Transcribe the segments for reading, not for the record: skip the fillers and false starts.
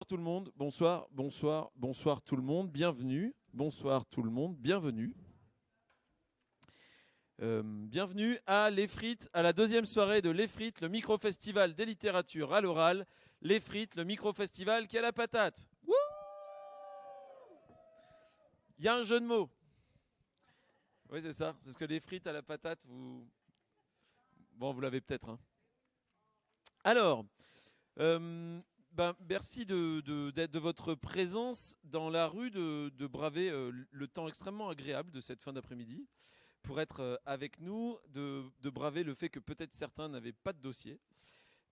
tout le monde, bonsoir, bonsoir, bonsoir tout le monde, bienvenue. Bonsoir tout le monde, bienvenue. Bienvenue à Les Frites, à la deuxième soirée de Les Frites, le micro-festival des littératures à l'oral. Les Frites, le micro-festival qui a la patate. Wouh! Il y a un jeu de mots. Oui, c'est ça, c'est ce que les frites à la patate, vous... Bon, vous l'avez peut-être. Hein. Alors, merci de votre présence dans la rue, de braver le temps extrêmement agréable de cette fin d'après-midi pour être avec nous, de braver le fait que peut-être certains n'avaient pas de dossier,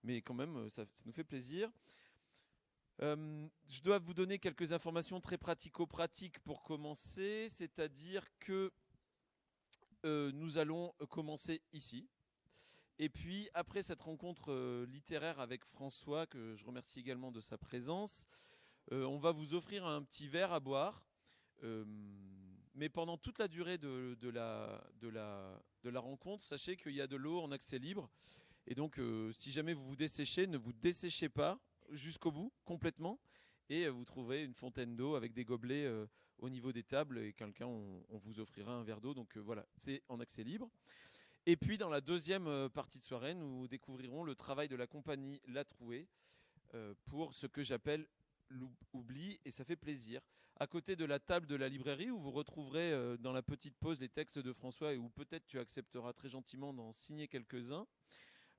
mais quand même, ça nous fait plaisir. Je dois vous donner quelques informations très pratico-pratiques pour commencer, c'est-à-dire que nous allons commencer ici. Et puis, après cette rencontre littéraire avec François, que je remercie également de sa présence, on va vous offrir un petit verre à boire. Mais pendant toute la durée de la rencontre, sachez qu'il y a de l'eau en accès libre. Et donc, si jamais vous vous desséchez, ne vous desséchez pas jusqu'au bout, complètement. Et vous trouverez une fontaine d'eau avec des gobelets au niveau des tables. Et quelqu'un, on vous offrira un verre d'eau. Donc voilà, c'est en accès libre. Et puis dans la deuxième partie de soirée, nous découvrirons le travail de la compagnie La Trouée pour ce que j'appelle l'oubli, et ça fait plaisir. À côté de la table de la librairie où vous retrouverez dans la petite pause les textes de François et où peut-être tu accepteras très gentiment d'en signer quelques-uns,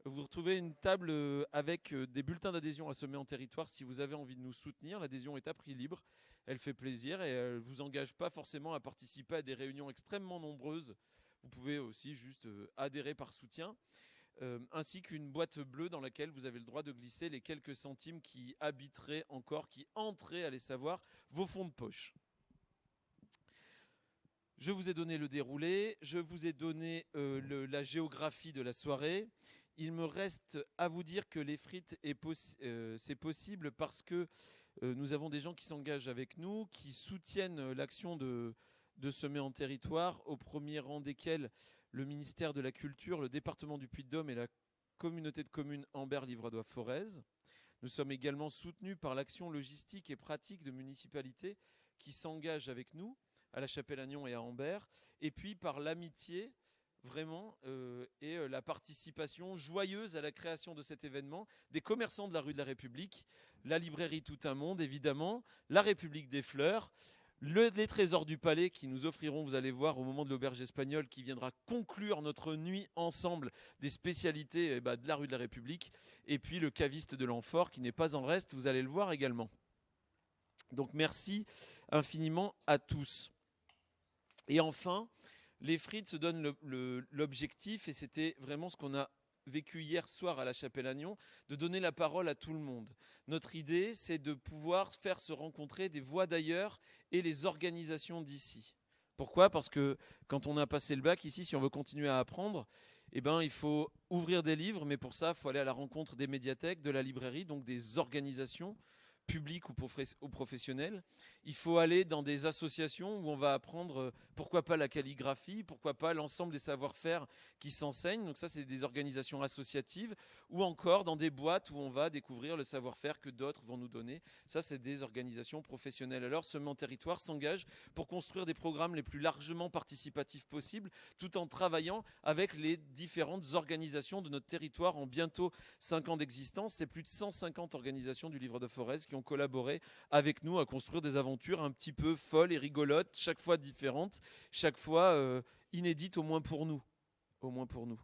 vous retrouvez une table avec des bulletins d'adhésion à semer en territoire si vous avez envie de nous soutenir. L'adhésion est à prix libre, elle fait plaisir et elle ne vous engage pas forcément à participer à des réunions extrêmement nombreuses. Vous pouvez aussi juste adhérer par soutien, ainsi qu'une boîte bleue dans laquelle vous avez le droit de glisser les quelques centimes qui habiteraient encore, qui entraient, allez savoir, vos fonds de poche. Je vous ai donné le déroulé, je vous ai donné la géographie de la soirée. Il me reste à vous dire que les frites, c'est possible parce que nous avons des gens qui s'engagent avec nous, qui soutiennent l'action de semer en territoire, au premier rang desquels le ministère de la Culture, le département du Puy-de-Dôme et la communauté de communes Ambert-Livradois-Forez. Nous sommes également soutenus par l'action logistique et pratique de municipalités qui s'engagent avec nous à La Chapelle-Agnon et à Ambert, et puis par l'amitié vraiment et la participation joyeuse à la création de cet événement des commerçants de la rue de la République, la librairie Tout un Monde évidemment, la République des Fleurs, les Trésors du Palais qui nous offriront, vous allez voir, au moment de l'auberge espagnole qui viendra conclure notre nuit ensemble des spécialités de la rue de la République, et puis le caviste de l'Amphore qui n'est pas en reste, vous allez le voir également. Donc merci infiniment à tous. Et enfin, les frites se donnent l'objectif, et c'était vraiment ce qu'on a vécu hier soir à la Chapelle-Agnon, de donner la parole à tout le monde. Notre idée, c'est de pouvoir faire se rencontrer des voix d'ailleurs et les organisations d'ici. Pourquoi ? Parce que quand on a passé le bac ici, si on veut continuer à apprendre, il faut ouvrir des livres, mais pour ça, il faut aller à la rencontre des médiathèques, de la librairie, donc des organisations public ou professionnel. Il faut aller dans des associations où on va apprendre, pourquoi pas la calligraphie, pourquoi pas l'ensemble des savoir-faire qui s'enseignent. Donc ça, c'est des organisations associatives. Ou encore dans des boîtes où on va découvrir le savoir-faire que d'autres vont nous donner. Ça, c'est des organisations professionnelles. Alors, Semer en territoire s'engage pour construire des programmes les plus largement participatifs possibles, tout en travaillant avec les différentes organisations de notre territoire en bientôt 5 ans d'existence. C'est plus de 150 organisations du Livre-de-Forez qui ont collaboré avec nous à construire des aventures un petit peu folles et rigolotes, chaque fois différentes, chaque fois inédites au moins pour nous. Au moins pour nous.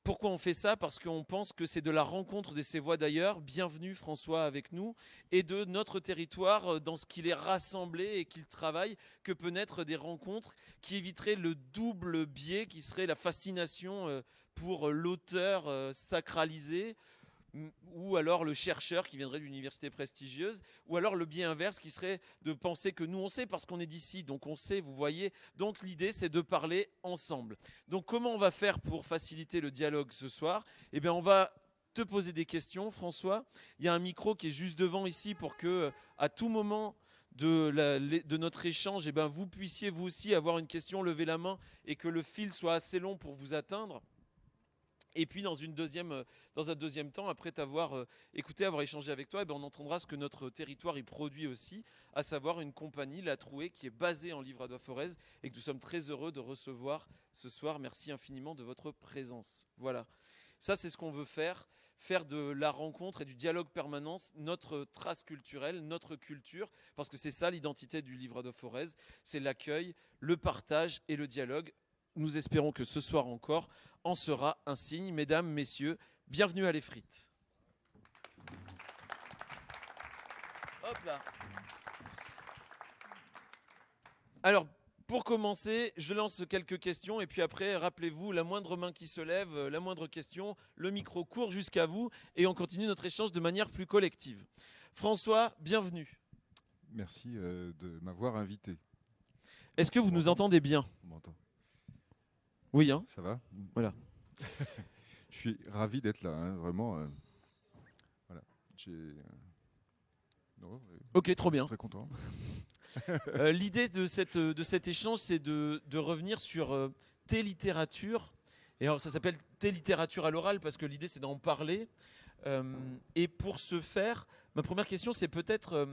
Pourquoi on fait ça ? Parce qu'on pense que c'est de la rencontre de ces voix d'ailleurs, bienvenue François avec nous, et de notre territoire dans ce qu'il est rassemblé et qu'il travaille, que peut naître des rencontres qui éviteraient le double biais qui serait la fascination pour l'auteur sacralisé, ou alors le chercheur qui viendrait d'une université prestigieuse, ou alors le biais inverse qui serait de penser que nous on sait parce qu'on est d'ici, donc on sait, vous voyez. Donc l'idée c'est de parler ensemble. Donc comment on va faire pour faciliter le dialogue ce soir ? On va te poser des questions, François. Il y a un micro qui est juste devant ici pour que à tout moment de notre échange, vous puissiez vous aussi avoir une question, lever la main et que le fil soit assez long pour vous atteindre. Et puis dans un deuxième temps, après t'avoir écouté, avoir échangé avec toi, eh ben, on entendra ce que notre territoire y produit aussi, à savoir une compagnie, La Trouée, qui est basée en Livradois-Forez et que nous sommes très heureux de recevoir ce soir. Merci infiniment de votre présence. Voilà. Ça, c'est ce qu'on veut faire de la rencontre et du dialogue permanent notre trace culturelle, notre culture, parce que c'est ça l'identité du Livradois-Forez, c'est l'accueil, le partage et le dialogue. Nous espérons que ce soir encore en sera un signe. Mesdames, messieurs, bienvenue à Les Frites. Hop là. Alors, pour commencer, je lance quelques questions et puis après, rappelez-vous, la moindre main qui se lève, la moindre question, le micro court jusqu'à vous et on continue notre échange de manière plus collective. François, bienvenue. Merci de m'avoir invité. Est-ce que vous nous entendez bien? On m'entend. Oui, hein? Ça va? Voilà. Je suis ravi d'être là, hein, vraiment. Voilà. Ok, trop bien. Je suis très content. L'idée de cet échange, c'est de revenir sur tes littératures. Et alors, ça s'appelle tes littératures à l'oral parce que l'idée, c'est d'en parler. Et pour ce faire, ma première question, c'est peut-être,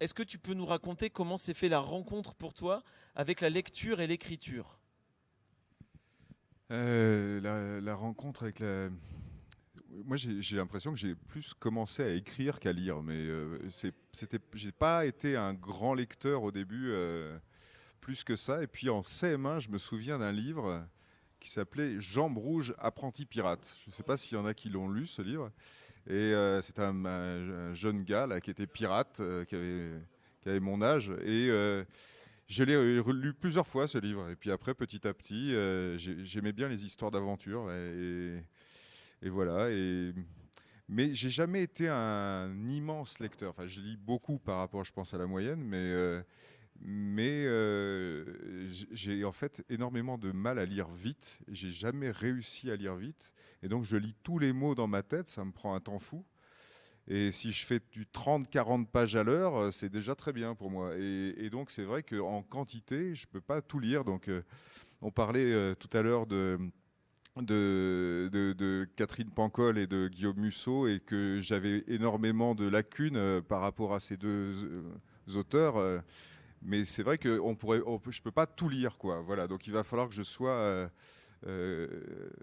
est-ce que tu peux nous raconter comment s'est fait la rencontre pour toi avec la lecture et l'écriture? La rencontre avec la... Moi, j'ai l'impression que j'ai plus commencé à écrire qu'à lire, mais j'ai pas été un grand lecteur au début, plus que ça. Et puis en CM1, je me souviens d'un livre qui s'appelait Jambes rouges, apprenti pirate. Je ne sais pas s'il y en a qui l'ont lu, ce livre. Et c'est un jeune gars là, qui était pirate, qui avait mon âge. Et je l'ai lu plusieurs fois, ce livre. Et puis après, petit à petit, j'aimais bien les histoires d'aventure. Et voilà. Mais j'ai jamais été un immense lecteur. Enfin, je lis beaucoup par rapport, je pense, à la moyenne, mais j'ai en fait énormément de mal à lire vite. J'ai jamais réussi à lire vite. Et donc, je lis tous les mots dans ma tête. Ça me prend un temps fou. Et si je fais du 30-40 pages à l'heure, c'est déjà très bien pour moi. Et donc, c'est vrai qu'en quantité, je ne peux pas tout lire. Donc, on parlait tout à l'heure de Catherine Pancol et de Guillaume Musso et que j'avais énormément de lacunes par rapport à ces deux auteurs. Mais c'est vrai que je ne peux pas tout lire, quoi. Voilà, donc il va falloir que je sois...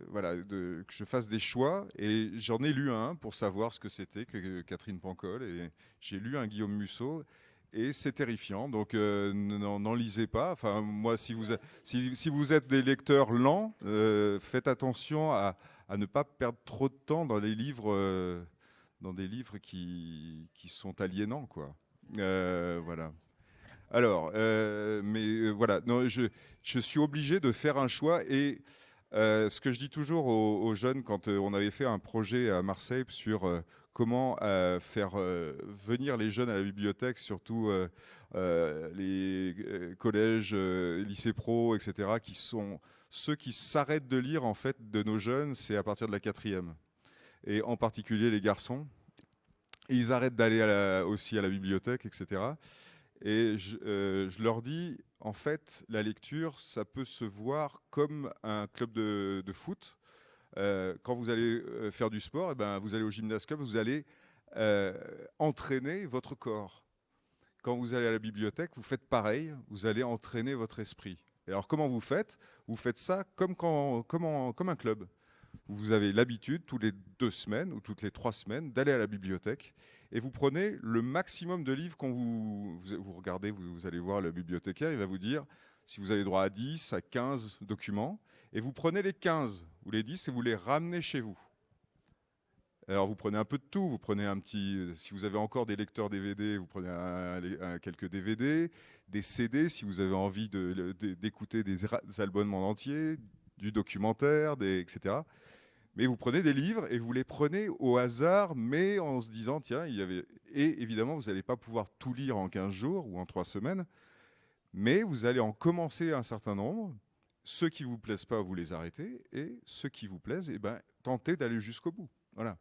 voilà, que je fasse des choix. Et j'en ai lu un pour savoir ce que c'était que Catherine Pancol. Et j'ai lu un Guillaume Musso. Et c'est terrifiant, donc n'en lisez pas. Enfin, moi, si vous êtes des lecteurs lents, faites attention à ne pas perdre trop de temps dans les livres, dans des livres qui sont aliénants, quoi. Voilà. Alors, voilà, non, je suis obligé de faire un choix. Et ce que je dis toujours aux jeunes, quand on avait fait un projet à Marseille sur comment faire venir les jeunes à la bibliothèque, surtout les collèges, lycées pro, etc., qui sont ceux qui s'arrêtent de lire, en fait, de nos jeunes, c'est à partir de la 4e. Et en particulier les garçons. Et ils arrêtent d'aller aussi à la bibliothèque, etc. Et je leur dis, en fait, la lecture, ça peut se voir comme un club de foot. Quand vous allez faire du sport, eh ben, vous allez au gymnase club, vous allez entraîner votre corps. Quand vous allez à la bibliothèque, vous faites pareil, vous allez entraîner votre esprit. Et alors comment vous faites? Vous faites ça comme un club. Vous avez l'habitude, tous les 2 semaines ou toutes les 3 semaines, d'aller à la bibliothèque et vous prenez le maximum de livres quand vous regardez, vous allez voir le bibliothécaire, il va vous dire si vous avez droit à 10, à 15 documents, et vous prenez les 15 ou les 10 et vous les ramenez chez vous. Alors vous prenez un peu de tout, vous prenez un petit, si vous avez encore des lecteurs DVD, vous prenez quelques DVD, des CD si vous avez envie d'écouter des albums en entier, du documentaire, etc. Mais vous prenez des livres et vous les prenez au hasard, mais en se disant, tiens, il y avait... Et évidemment, vous n'allez pas pouvoir tout lire en 15 jours ou en 3 semaines, mais vous allez en commencer un certain nombre. Ceux qui ne vous plaisent pas, vous les arrêtez, et ceux qui vous plaisent, eh ben, tentez d'aller jusqu'au bout. Voilà.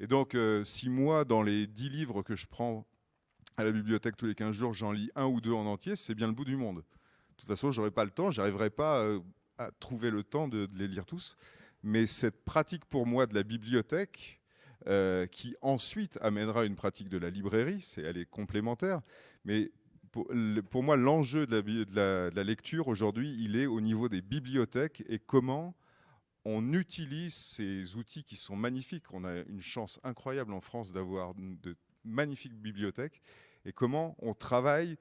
Et donc, si moi, dans les 10 livres que je prends à la bibliothèque tous les 15 jours, j'en lis 1 ou 2 en entier, c'est bien le bout du monde. De toute façon, je n'aurai pas le temps, je n'arriverai pas à trouver le temps de les lire tous. Mais cette pratique pour moi de la bibliothèque, qui ensuite amènera une pratique de la librairie, elle est complémentaire, mais pour moi, l'enjeu de la lecture aujourd'hui, il est au niveau des bibliothèques et comment on utilise ces outils qui sont magnifiques. On a une chance incroyable en France d'avoir de magnifiques bibliothèques et comment on travaille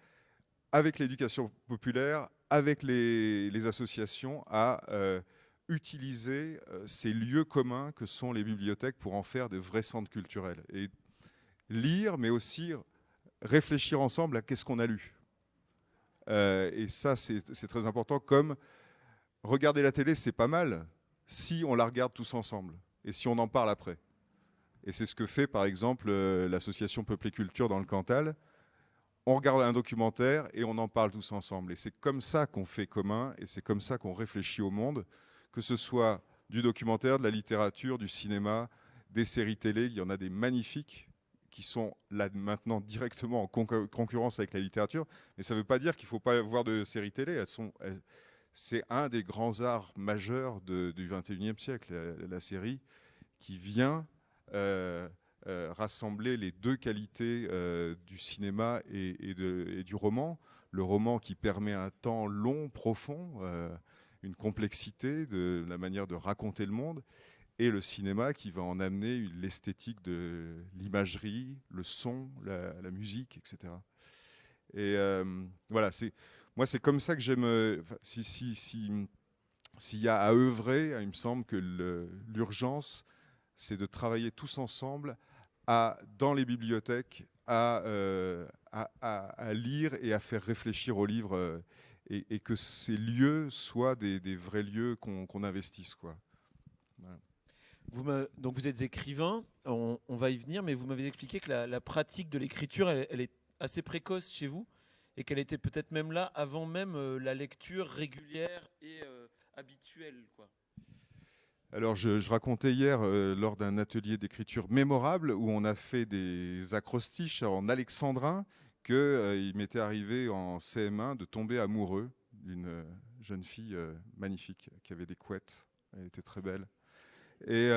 avec l'éducation populaire, avec les associations à utiliser ces lieux communs que sont les bibliothèques pour en faire de vrais centres culturels. Et lire, mais aussi réfléchir ensemble à qu'est-ce qu'on a lu. Et ça, c'est très important. Comme regarder la télé, c'est pas mal si on la regarde tous ensemble et si on en parle après. Et c'est ce que fait, par exemple, l'association Peuple et Culture dans le Cantal. On regarde un documentaire et on en parle tous ensemble. Et c'est comme ça qu'on fait commun et c'est comme ça qu'on réfléchit au monde, que ce soit du documentaire, de la littérature, du cinéma, des séries télé. Il y en a des magnifiques qui sont là maintenant directement en concurrence avec la littérature. Mais ça ne veut pas dire qu'il ne faut pas voir de séries télé. C'est un des grands arts majeurs du XXIe siècle, la série, qui vient rassembler les deux qualités du cinéma et du roman. Le roman qui permet un temps long, profond, une complexité de la manière de raconter le monde, et le cinéma qui va en amener l'esthétique de l'imagerie, le son, la musique, etc. Et voilà, moi c'est comme ça que j'aime. S'il y a à œuvrer, il me semble que l'urgence, c'est de travailler tous ensemble dans les bibliothèques à lire et à faire réfléchir aux livres et que ces lieux soient des vrais lieux qu'on investisse, quoi. Voilà. Donc vous êtes écrivain, on va y venir, mais vous m'avez expliqué que la pratique de l'écriture, elle est assez précoce chez vous et qu'elle était peut-être même là avant même la lecture régulière et habituelle, quoi. Alors, je racontais hier, lors d'un atelier d'écriture mémorable, où on a fait des acrostiches en alexandrin, qu'il m'était arrivé en CM1 de tomber amoureux d'une jeune fille magnifique, qui avait des couettes. Elle était très belle. Et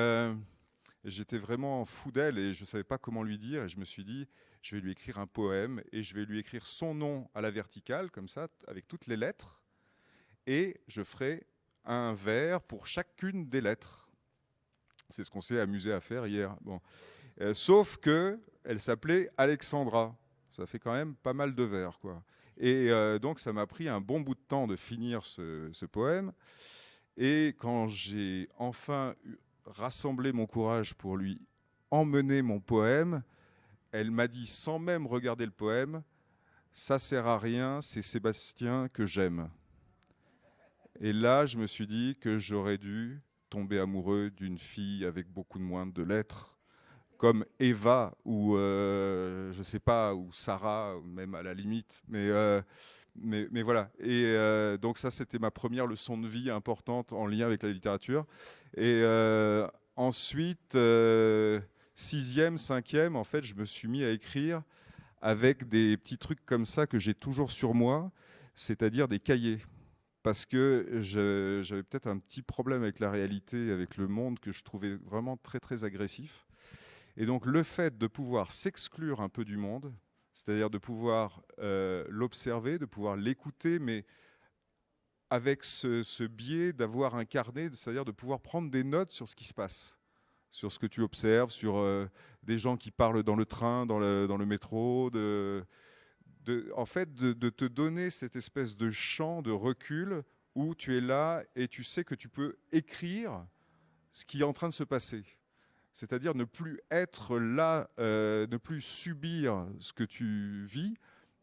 j'étais vraiment fou d'elle, et je ne savais pas comment lui dire. Et je me suis dit, je vais lui écrire un poème, et je vais lui écrire son nom à la verticale, comme ça, avec toutes les lettres. Et je ferai un vers pour chacune des lettres. C'est ce qu'on s'est amusé à faire hier. Bon. Sauf qu'elle s'appelait Alexandra. Ça fait quand même pas mal de vers, quoi. Et donc ça m'a pris un bon bout de temps de finir ce poème. Et quand j'ai enfin rassemblé mon courage pour lui emmener mon poème, elle m'a dit, sans même regarder le poème, « Ça sert à rien, c'est Sébastien que j'aime ». Et là, je me suis dit que j'aurais dû tomber amoureux d'une fille avec beaucoup moins de lettres, comme Eva ou je sais pas, ou Sarah, même à la limite. Mais voilà. Et donc ça, c'était ma première leçon de vie importante en lien avec la littérature. Et ensuite, 6e, 5e, en fait, je me suis mis à écrire avec des petits trucs comme ça que j'ai toujours sur moi, c'est-à-dire des cahiers. Parce que j'avais peut-être un petit problème avec la réalité, avec le monde, que je trouvais vraiment très, très agressif. Et donc, le fait de pouvoir s'exclure un peu du monde, c'est-à-dire de pouvoir l'observer, de pouvoir l'écouter, mais avec ce biais d'avoir un carnet, c'est-à-dire de pouvoir prendre des notes sur ce qui se passe, sur ce que tu observes, sur des gens qui parlent dans le train, dans le métro, en fait, de te donner cette espèce de champ de recul où tu es là et tu sais que tu peux écrire ce qui est en train de se passer. C'est-à-dire ne plus être là, ne plus subir ce que tu vis,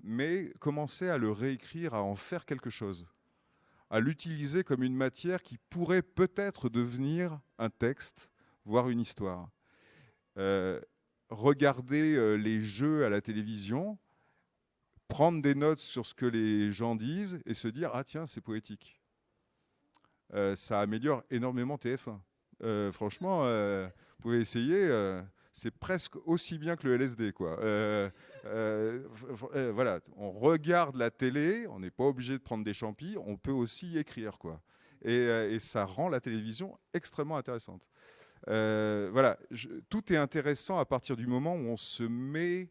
mais commencer à le réécrire, à en faire quelque chose, à l'utiliser comme une matière qui pourrait peut-être devenir un texte, voire une histoire. Regarder les jeux à la télévision, prendre des notes sur ce que les gens disent et se dire « Ah tiens, c'est poétique ». Ça améliore énormément TF1. Franchement, vous pouvez essayer, c'est presque aussi bien que le LSD, quoi. Voilà, on regarde la télé, on n'est pas obligé de prendre des champis, on peut aussi écrire, quoi. et ça rend la télévision extrêmement intéressante. Voilà, tout est intéressant à partir du moment où on se met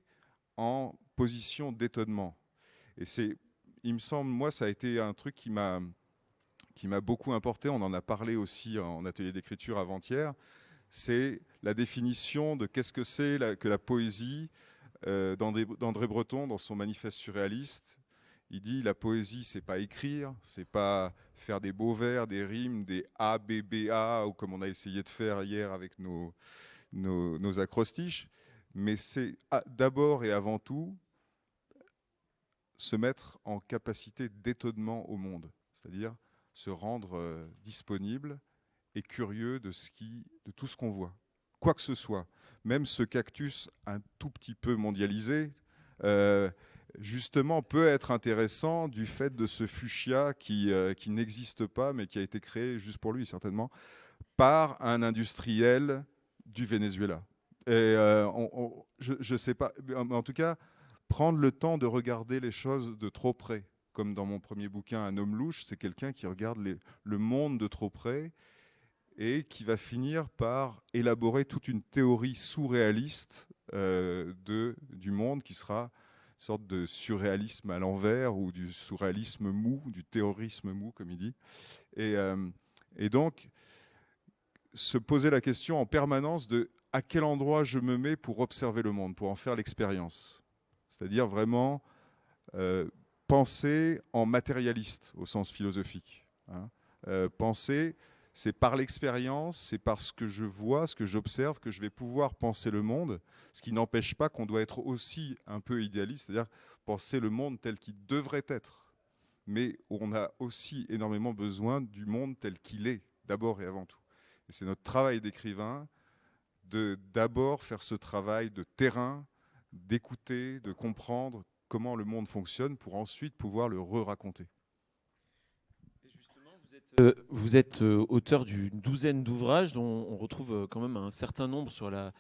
en position d'étonnement. Et il me semble, moi, ça a été un truc qui m'a beaucoup importé. On en a parlé aussi en atelier d'écriture avant-hier. C'est la définition de qu'est-ce que c'est que la poésie. D'André Breton, dans son manifeste surréaliste, il dit la poésie, c'est pas écrire, c'est pas faire des beaux vers, des rimes, des A, B, B, A, ou comme on a essayé de faire hier avec nos acrostiches, mais c'est d'abord et avant tout se mettre en capacité d'étonnement au monde, c'est-à-dire se rendre disponible et curieux de tout ce qu'on voit, quoi que ce soit. Même ce cactus un tout petit peu mondialisé, justement, peut être intéressant du fait de ce fuchsia qui n'existe pas, mais qui a été créé juste pour lui, certainement, par un industriel du Venezuela. Et je ne sais pas, mais en tout cas, prendre le temps de regarder les choses de trop près. Comme dans mon premier bouquin, Un homme louche, c'est quelqu'un qui regarde le monde de trop près et qui va finir par élaborer toute une théorie surréaliste du monde qui sera une sorte de surréalisme à l'envers ou du surréalisme mou, du terrorisme mou, comme il dit. Et donc, se poser la question en permanence de à quel endroit je me mets pour observer le monde, pour en faire l'expérience. C'est-à-dire vraiment penser en matérialiste au sens philosophique. Hein. Penser, c'est par l'expérience, c'est par ce que je vois, ce que j'observe, que je vais pouvoir penser le monde, ce qui n'empêche pas qu'on doit être aussi un peu idéaliste, c'est-à-dire penser le monde tel qu'il devrait être. Mais on a aussi énormément besoin du monde tel qu'il est, d'abord et avant tout. Et c'est notre travail d'écrivain de d'abord faire ce travail de terrain, d'écouter, de comprendre comment le monde fonctionne pour ensuite pouvoir le re-raconter. Vous êtes auteur d'une douzaine d'ouvrages dont on retrouve quand même un certain nombre sur la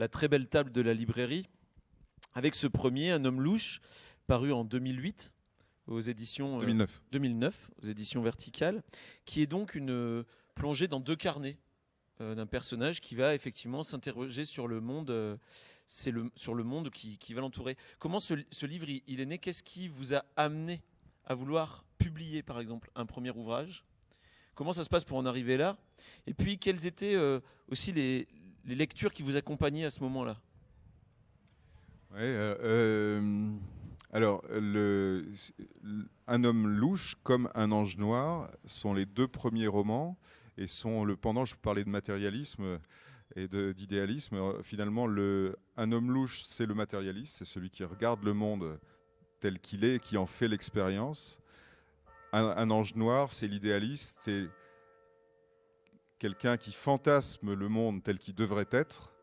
très belle table de la librairie, avec ce premier, Un homme louche, paru en 2008 aux éditions 2009 aux éditions Verticales, qui est donc une plongée dans deux carnets d'un personnage qui va effectivement s'interroger sur le monde. Sur le monde qui va l'entourer. Comment ce livre il est né? Qu'est-ce qui vous a amené à vouloir publier, par exemple, un premier ouvrage? Comment ça se passe pour en arriver là? Et puis, quelles étaient aussi les lectures qui vous accompagnaient à ce moment-là? Alors, Un homme louche comme Un ange noir sont les deux premiers romans et sont le pendant, je parlais de matérialisme et d'idéalisme. Finalement, Un homme louche, c'est le matérialiste, c'est celui qui regarde le monde tel qu'il est et qui en fait l'expérience. Un ange noir, c'est l'idéaliste, c'est quelqu'un qui fantasme le monde tel qu'il devrait être,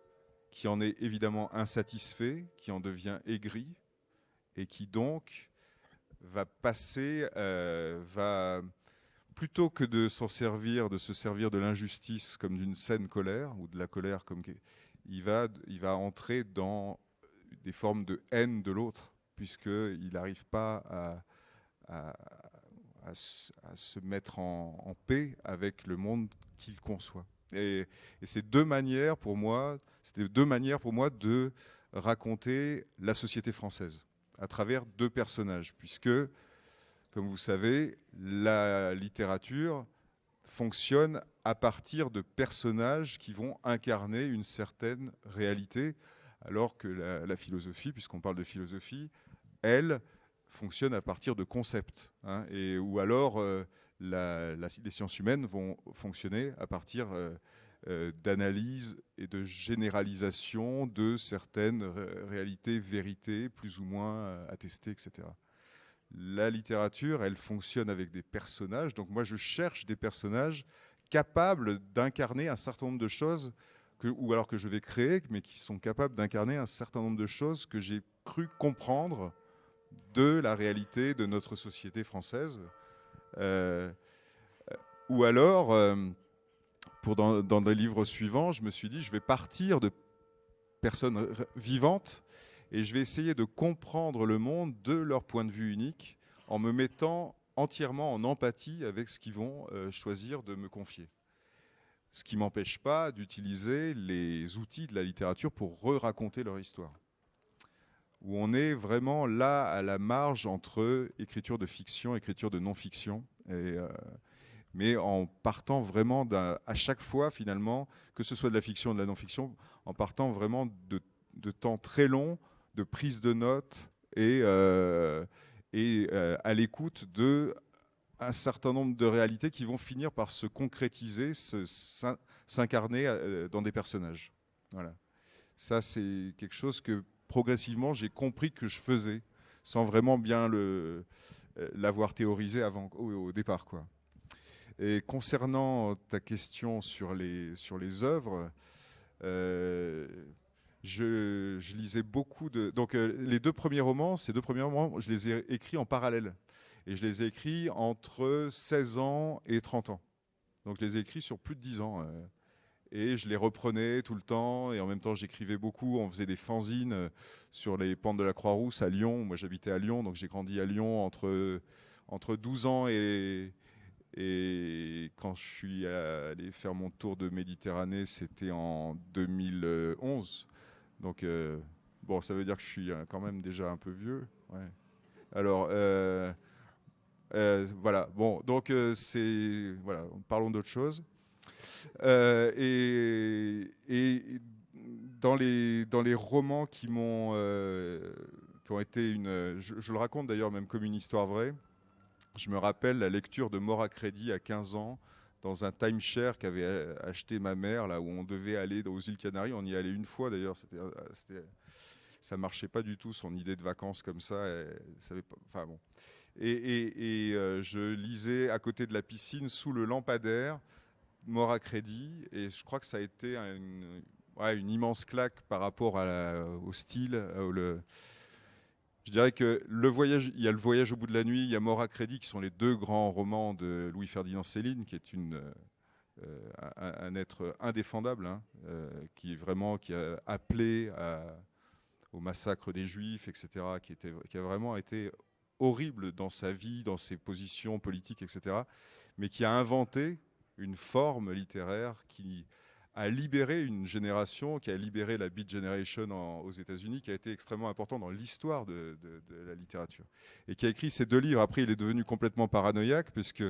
qui en est évidemment insatisfait, qui en devient aigri, et qui donc va passer, plutôt que de se servir de l'injustice comme d'une saine colère, ou de la colère comme... Il va entrer dans des formes de haine de l'autre, puisqu'il n'arrive pas à se mettre en paix avec le monde qu'il conçoit. Et c'est c'était deux manières pour moi de raconter la société française à travers deux personnages, puisque, comme vous savez, la littérature fonctionne à partir de personnages qui vont incarner une certaine réalité, alors que la philosophie, puisqu'on parle de philosophie, elle fonctionne à partir de concepts, hein, ou alors les sciences humaines vont fonctionner à partir d'analyse et de généralisation de certaines réalités, vérités, plus ou moins attestées, etc. La littérature, elle fonctionne avec des personnages, donc moi je cherche des personnages capables d'incarner un certain nombre de choses, ou alors que je vais créer, mais qui sont capables d'incarner un certain nombre de choses que j'ai cru comprendre de la réalité de notre société française. Ou alors, dans des livres suivants, je me suis dit, je vais partir de personnes vivantes et je vais essayer de comprendre le monde de leur point de vue unique en me mettant entièrement en empathie avec ce qu'ils vont choisir de me confier. Ce qui ne m'empêche pas d'utiliser les outils de la littérature pour re-raconter leur histoire. Où on est vraiment là à la marge entre écriture de fiction, écriture de non-fiction, mais en partant vraiment à chaque fois finalement, que ce soit de la fiction ou de la non-fiction, en partant vraiment de temps très longs, de prise de notes et à l'écoute d'un certain nombre de réalités qui vont finir par se concrétiser, s'incarner dans des personnages. Voilà. Ça, c'est quelque chose que progressivement, j'ai compris que je faisais, sans vraiment bien l'avoir théorisé au départ, quoi. Et concernant ta question sur les œuvres, je lisais beaucoup de... Donc ces deux premiers romans, je les ai écrits en parallèle. Et je les ai écrits entre 16 ans et 30 ans. Donc je les ai écrits sur plus de 10 ans. Et je les reprenais tout le temps. Et en même temps, j'écrivais beaucoup. On faisait des fanzines sur les pentes de la Croix-Rousse à Lyon. Moi, j'habitais à Lyon, donc j'ai grandi à Lyon entre 12 ans et quand je suis allé faire mon tour de Méditerranée, c'était en 2011. Donc, bon, ça veut dire que je suis quand même déjà un peu vieux. Ouais. Alors, voilà. Bon, donc, voilà, parlons d'autre chose. Et dans les romans qui ont été je le raconte d'ailleurs même comme une histoire vraie. Je me rappelle la lecture de Mort à crédit à 15 ans dans un timeshare qu'avait acheté ma mère, là où on devait aller aux îles Canaries. On y allait une fois d'ailleurs. Ça marchait pas du tout son idée de vacances comme ça. Enfin bon. Et je lisais à côté de la piscine sous le lampadaire Mort à crédit, et je crois que ça a été une immense claque par rapport au style. Je dirais que il y a Le Voyage au bout de la nuit, il y a Mort à crédit, qui sont les deux grands romans de Louis-Ferdinand Céline, qui est un être indéfendable, hein, qui a appelé au massacre des Juifs, etc., qui a vraiment été horrible dans sa vie, dans ses positions politiques, etc., mais qui a inventé une forme littéraire qui a libéré une génération, qui a libéré la Beat Generation aux États-Unis, qui a été extrêmement important dans l'histoire de la littérature. Et qui a écrit ces deux livres. Après, il est devenu complètement paranoïaque, puisque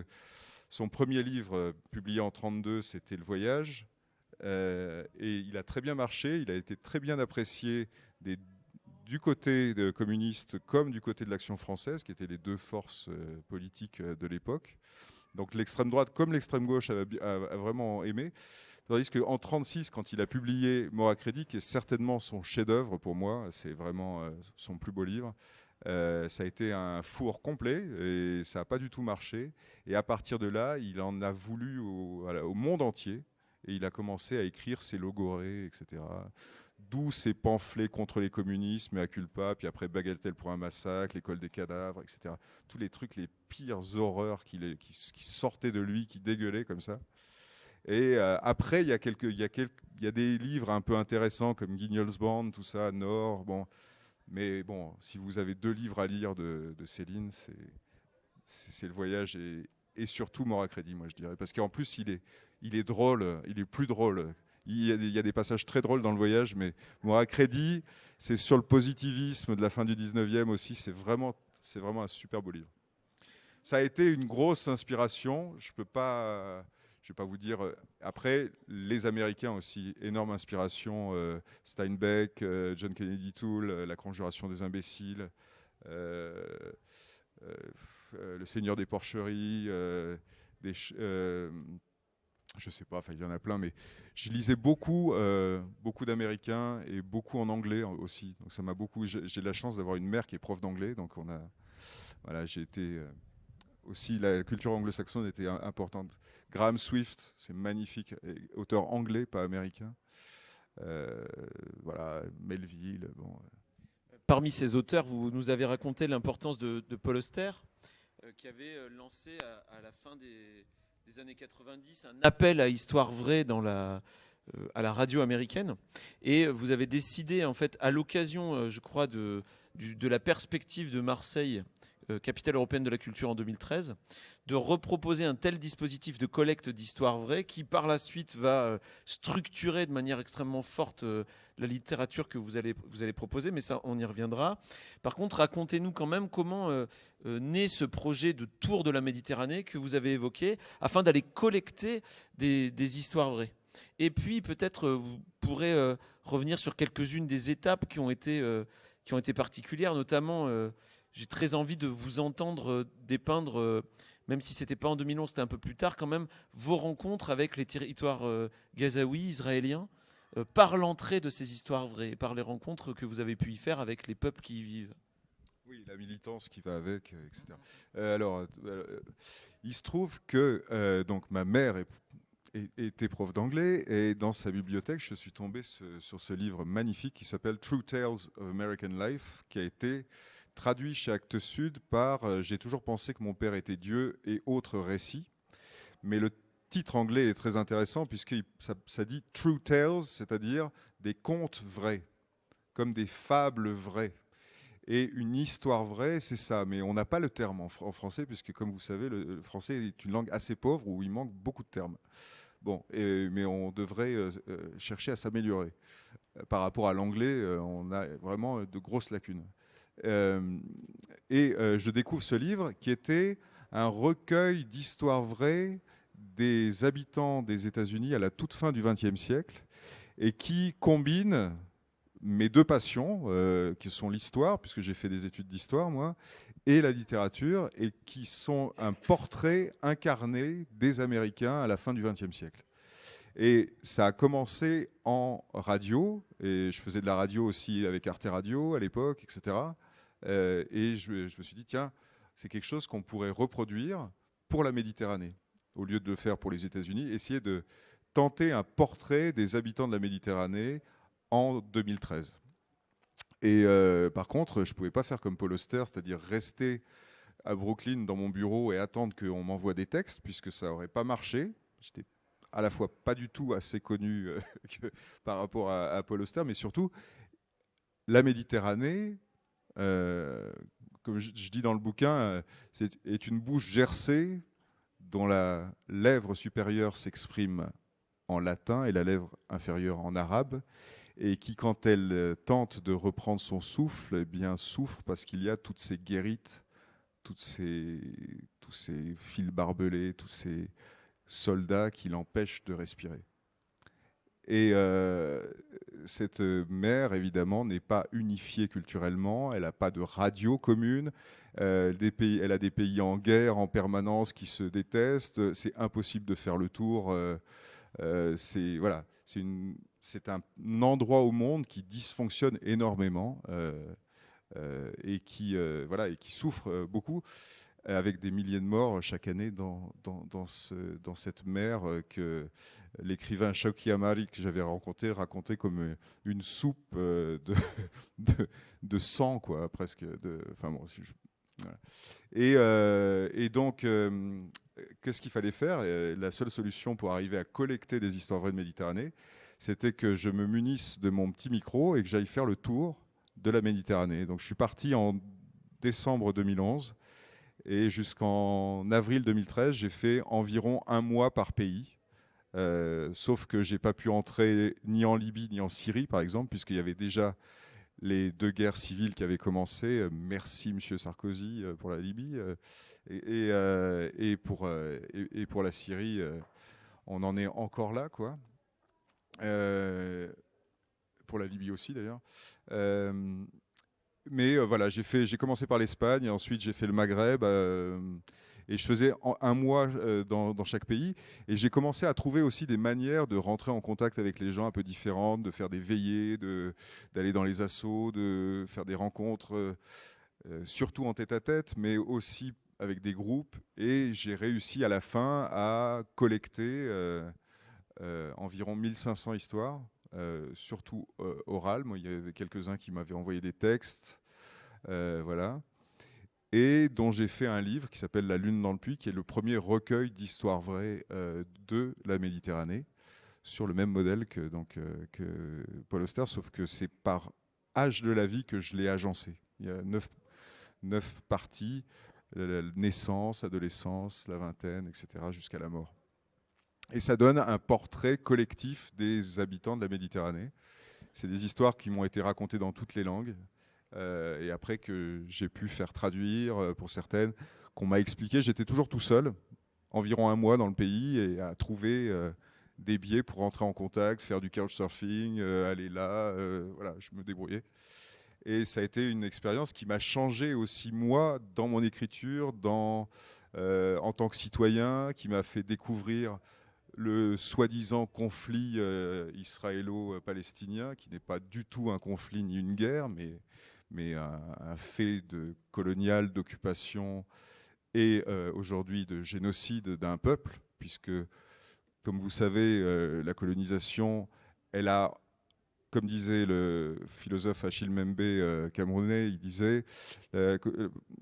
son premier livre, publié en 1932, c'était Le Voyage. Et il a très bien marché, il a été très bien apprécié du côté communiste comme du côté de l'Action française, qui étaient les deux forces politiques de l'époque. Donc l'extrême droite comme l'extrême gauche a vraiment aimé. Tandis qu'en 1936, quand il a publié Mort à crédit, qui est certainement son chef-d'œuvre pour moi, c'est vraiment son plus beau livre, ça a été un four complet et ça n'a pas du tout marché. Et à partir de là, il en a voulu au monde entier et il a commencé à écrire ses logorées, etc. D'où ces pamphlets contre les communistes, mais à culpa, puis après Bagatelle pour un massacre, l'école des cadavres, etc. Tous les trucs, les pires horreurs qui sortaient de lui, qui dégueulaient comme ça. Et après, il y a des livres un peu intéressants comme Guignol's Band, tout ça, Nord. Bon. Mais bon, si vous avez deux livres à lire de Céline, c'est Le Voyage et surtout Mort à crédit, moi je dirais. Parce qu'en plus, il est drôle, il est plus drôle. Il y a des passages très drôles dans Le Voyage, mais Mort à crédit, c'est sur le positivisme de la fin du 19e aussi. C'est vraiment un super beau livre. Ça a été une grosse inspiration. Je ne vais pas vous dire. Après, les Américains aussi, énorme inspiration. Steinbeck, John Kennedy Toole, La Conjuration des imbéciles, Le Seigneur des porcheries, je sais pas, il y en a plein, mais je lisais beaucoup d'Américains et beaucoup en anglais aussi. Donc ça m'a beaucoup. J'ai la chance d'avoir une mère qui est prof d'anglais, donc j'ai été aussi, la culture anglo-saxonne était importante. Graham Swift, c'est magnifique, auteur anglais, pas américain. Melville. Bon. Parmi ces auteurs, vous nous avez raconté l'importance de Paul Auster, qui avait lancé à la fin des années 90 un appel à histoire vraie à la radio américaine. Et vous avez décidé, en fait, à l'occasion, je crois, de la perspective de Marseille, capitale européenne de la culture en 2013, de reproposer un tel dispositif de collecte d'histoires vraies qui par la suite va structurer de manière extrêmement forte la littérature que vous allez proposer, mais ça on y reviendra. Par contre, racontez-nous quand même comment naît ce projet de tour de la Méditerranée que vous avez évoqué afin d'aller collecter des histoires vraies. Et puis peut-être vous pourrez revenir sur quelques-unes des étapes qui ont été particulières, notamment j'ai très envie de vous entendre dépeindre, même si ce n'était pas en 2011, c'était un peu plus tard quand même, vos rencontres avec les territoires gazaouis, israéliens, par l'entrée de ces histoires vraies, par les rencontres que vous avez pu y faire avec les peuples qui y vivent. Oui, la militance qui va avec, etc. Il se trouve que donc ma mère était prof d'anglais et dans sa bibliothèque, je suis tombé sur ce livre magnifique qui s'appelle True Tales of American Life, qui a été traduit chez Actes Sud par J'ai toujours pensé que mon père était Dieu et autres récits. Mais le titre anglais est très intéressant puisque ça dit True Tales, c'est-à-dire des contes vrais, comme des fables vraies. Et une histoire vraie, c'est ça. Mais on n'a pas le terme en français, puisque comme vous savez, le français est une langue assez pauvre où il manque beaucoup de termes. Bon, mais on devrait chercher à s'améliorer. Par rapport à l'anglais, on a vraiment de grosses lacunes. Je découvre ce livre qui était un recueil d'histoires vraies des habitants des États-Unis à la toute fin du XXe siècle et qui combine mes deux passions, qui sont l'histoire, puisque j'ai fait des études d'histoire, moi, et la littérature, et qui sont un portrait incarné des Américains à la fin du XXe siècle. Et ça a commencé en radio, et je faisais de la radio aussi avec Arte Radio à l'époque, etc. Et je me suis dit, tiens, c'est quelque chose qu'on pourrait reproduire pour la Méditerranée, au lieu de le faire pour les États-Unis, essayer de tenter un portrait des habitants de la Méditerranée en 2013. Et par contre, je ne pouvais pas faire comme Paul Auster, c'est-à-dire rester à Brooklyn dans mon bureau et attendre qu'on m'envoie des textes, puisque ça n'aurait pas marché. J'étais à la fois pas du tout assez connu par rapport à Paul Auster, mais surtout, la Méditerranée, comme je dis dans le bouquin, est une bouche gercée dont la lèvre supérieure s'exprime en latin et la lèvre inférieure en arabe, et qui, quand elle tente de reprendre son souffle, eh bien, souffre parce qu'il y a toutes ces guérites, tous ces fils barbelés, tous ces soldats qui l'empêchent de respirer. Et cette mer, évidemment, n'est pas unifiée culturellement, elle n'a pas de radio commune, elle a des pays en guerre en permanence qui se détestent, c'est impossible de faire le tour. Voilà, c'est un endroit au monde qui dysfonctionne énormément et qui souffre beaucoup, avec des milliers de morts chaque année dans cette mer que l'écrivain Shauki Amari, que j'avais rencontré, racontait comme une soupe de sang, quoi, presque. Enfin bon, voilà. Et donc, qu'est-ce qu'il fallait faire? La seule solution pour arriver à collecter des histoires vraies de Méditerranée, c'était que je me munisse de mon petit micro et que j'aille faire le tour de la Méditerranée. Donc je suis parti en décembre 2011 et jusqu'en avril 2013, j'ai fait environ un mois par pays. Sauf que j'ai pas pu entrer ni en Libye ni en Syrie, par exemple, puisqu'il y avait déjà les deux guerres civiles qui avaient commencé. Merci, Monsieur Sarkozy, pour la Libye. Et pour la Syrie, on en est encore là, quoi. Pour la Libye aussi, d'ailleurs. Mais voilà, j'ai commencé par l'Espagne, et ensuite j'ai fait le Maghreb. Et je faisais un mois dans chaque pays. Et j'ai commencé à trouver aussi des manières de rentrer en contact avec les gens un peu différentes, de faire des veillées, d'aller dans les assos, de faire des rencontres, surtout en tête-à-tête, mais aussi avec des groupes. Et j'ai réussi à la fin à collecter environ 1500 histoires, surtout orales. Moi, il y avait quelques-uns qui m'avaient envoyé des textes. Voilà. Et dont j'ai fait un livre qui s'appelle La Lune dans le puits, qui est le premier recueil d'histoires vraies de la Méditerranée, sur le même modèle que Paul Auster, sauf que c'est par âge de la vie que je l'ai agencé. Il y a 9 parties, la naissance, adolescence, la vingtaine, etc., jusqu'à la mort. Et ça donne un portrait collectif des habitants de la Méditerranée. C'est des histoires qui m'ont été racontées dans toutes les langues, et après que j'ai pu faire traduire pour certaines, qu'on m'a expliqué. J'étais toujours tout seul, environ un mois dans le pays, et à trouver des biais pour rentrer en contact, faire du couchsurfing, aller là, voilà, je me débrouillais. Et ça a été une expérience qui m'a changé aussi, moi, dans mon écriture, en tant que citoyen, qui m'a fait découvrir le soi-disant conflit israélo-palestinien, qui n'est pas du tout un conflit ni une guerre, mais un fait colonial, d'occupation et aujourd'hui de génocide d'un peuple, puisque, comme vous savez, la colonisation, elle a, comme disait le philosophe Achille Mbembe camerounais, il disait il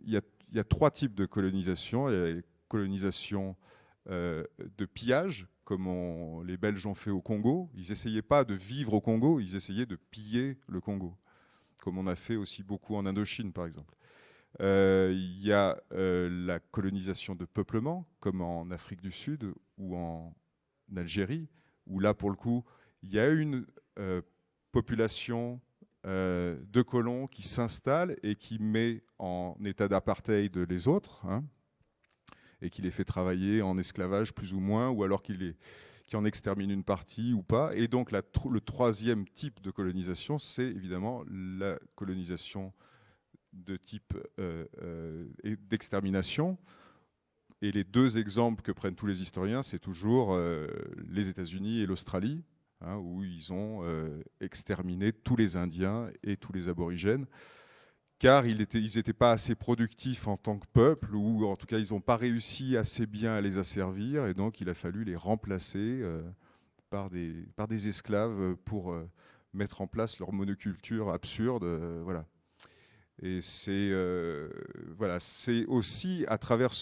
y a 3 types de colonisation. Il y a la colonisation de pillage, comme les Belges ont fait au Congo. Ils n'essayaient pas de vivre au Congo, ils essayaient de piller le Congo, comme on a fait aussi beaucoup en Indochine, par exemple. Il y a la colonisation de peuplement, comme en Afrique du Sud ou en Algérie, où là, pour le coup, il y a une population de colons qui s'installe et qui met en état d'apartheid les autres, hein, et qui les fait travailler en esclavage plus ou moins, ou alors qui en extermine une partie ou pas. Et donc le 3e type de colonisation, c'est évidemment la colonisation de type d'extermination. Et les 2 exemples que prennent tous les historiens, c'est toujours les États-Unis et l'Australie, hein, où ils ont exterminé tous les Indiens et tous les aborigènes, car ils n'étaient pas assez productifs en tant que peuple, ou en tout cas ils n'ont pas réussi assez bien à les asservir, et donc il a fallu les remplacer par des esclaves pour mettre en place leur monoculture absurde. Voilà. Et c'est aussi à travers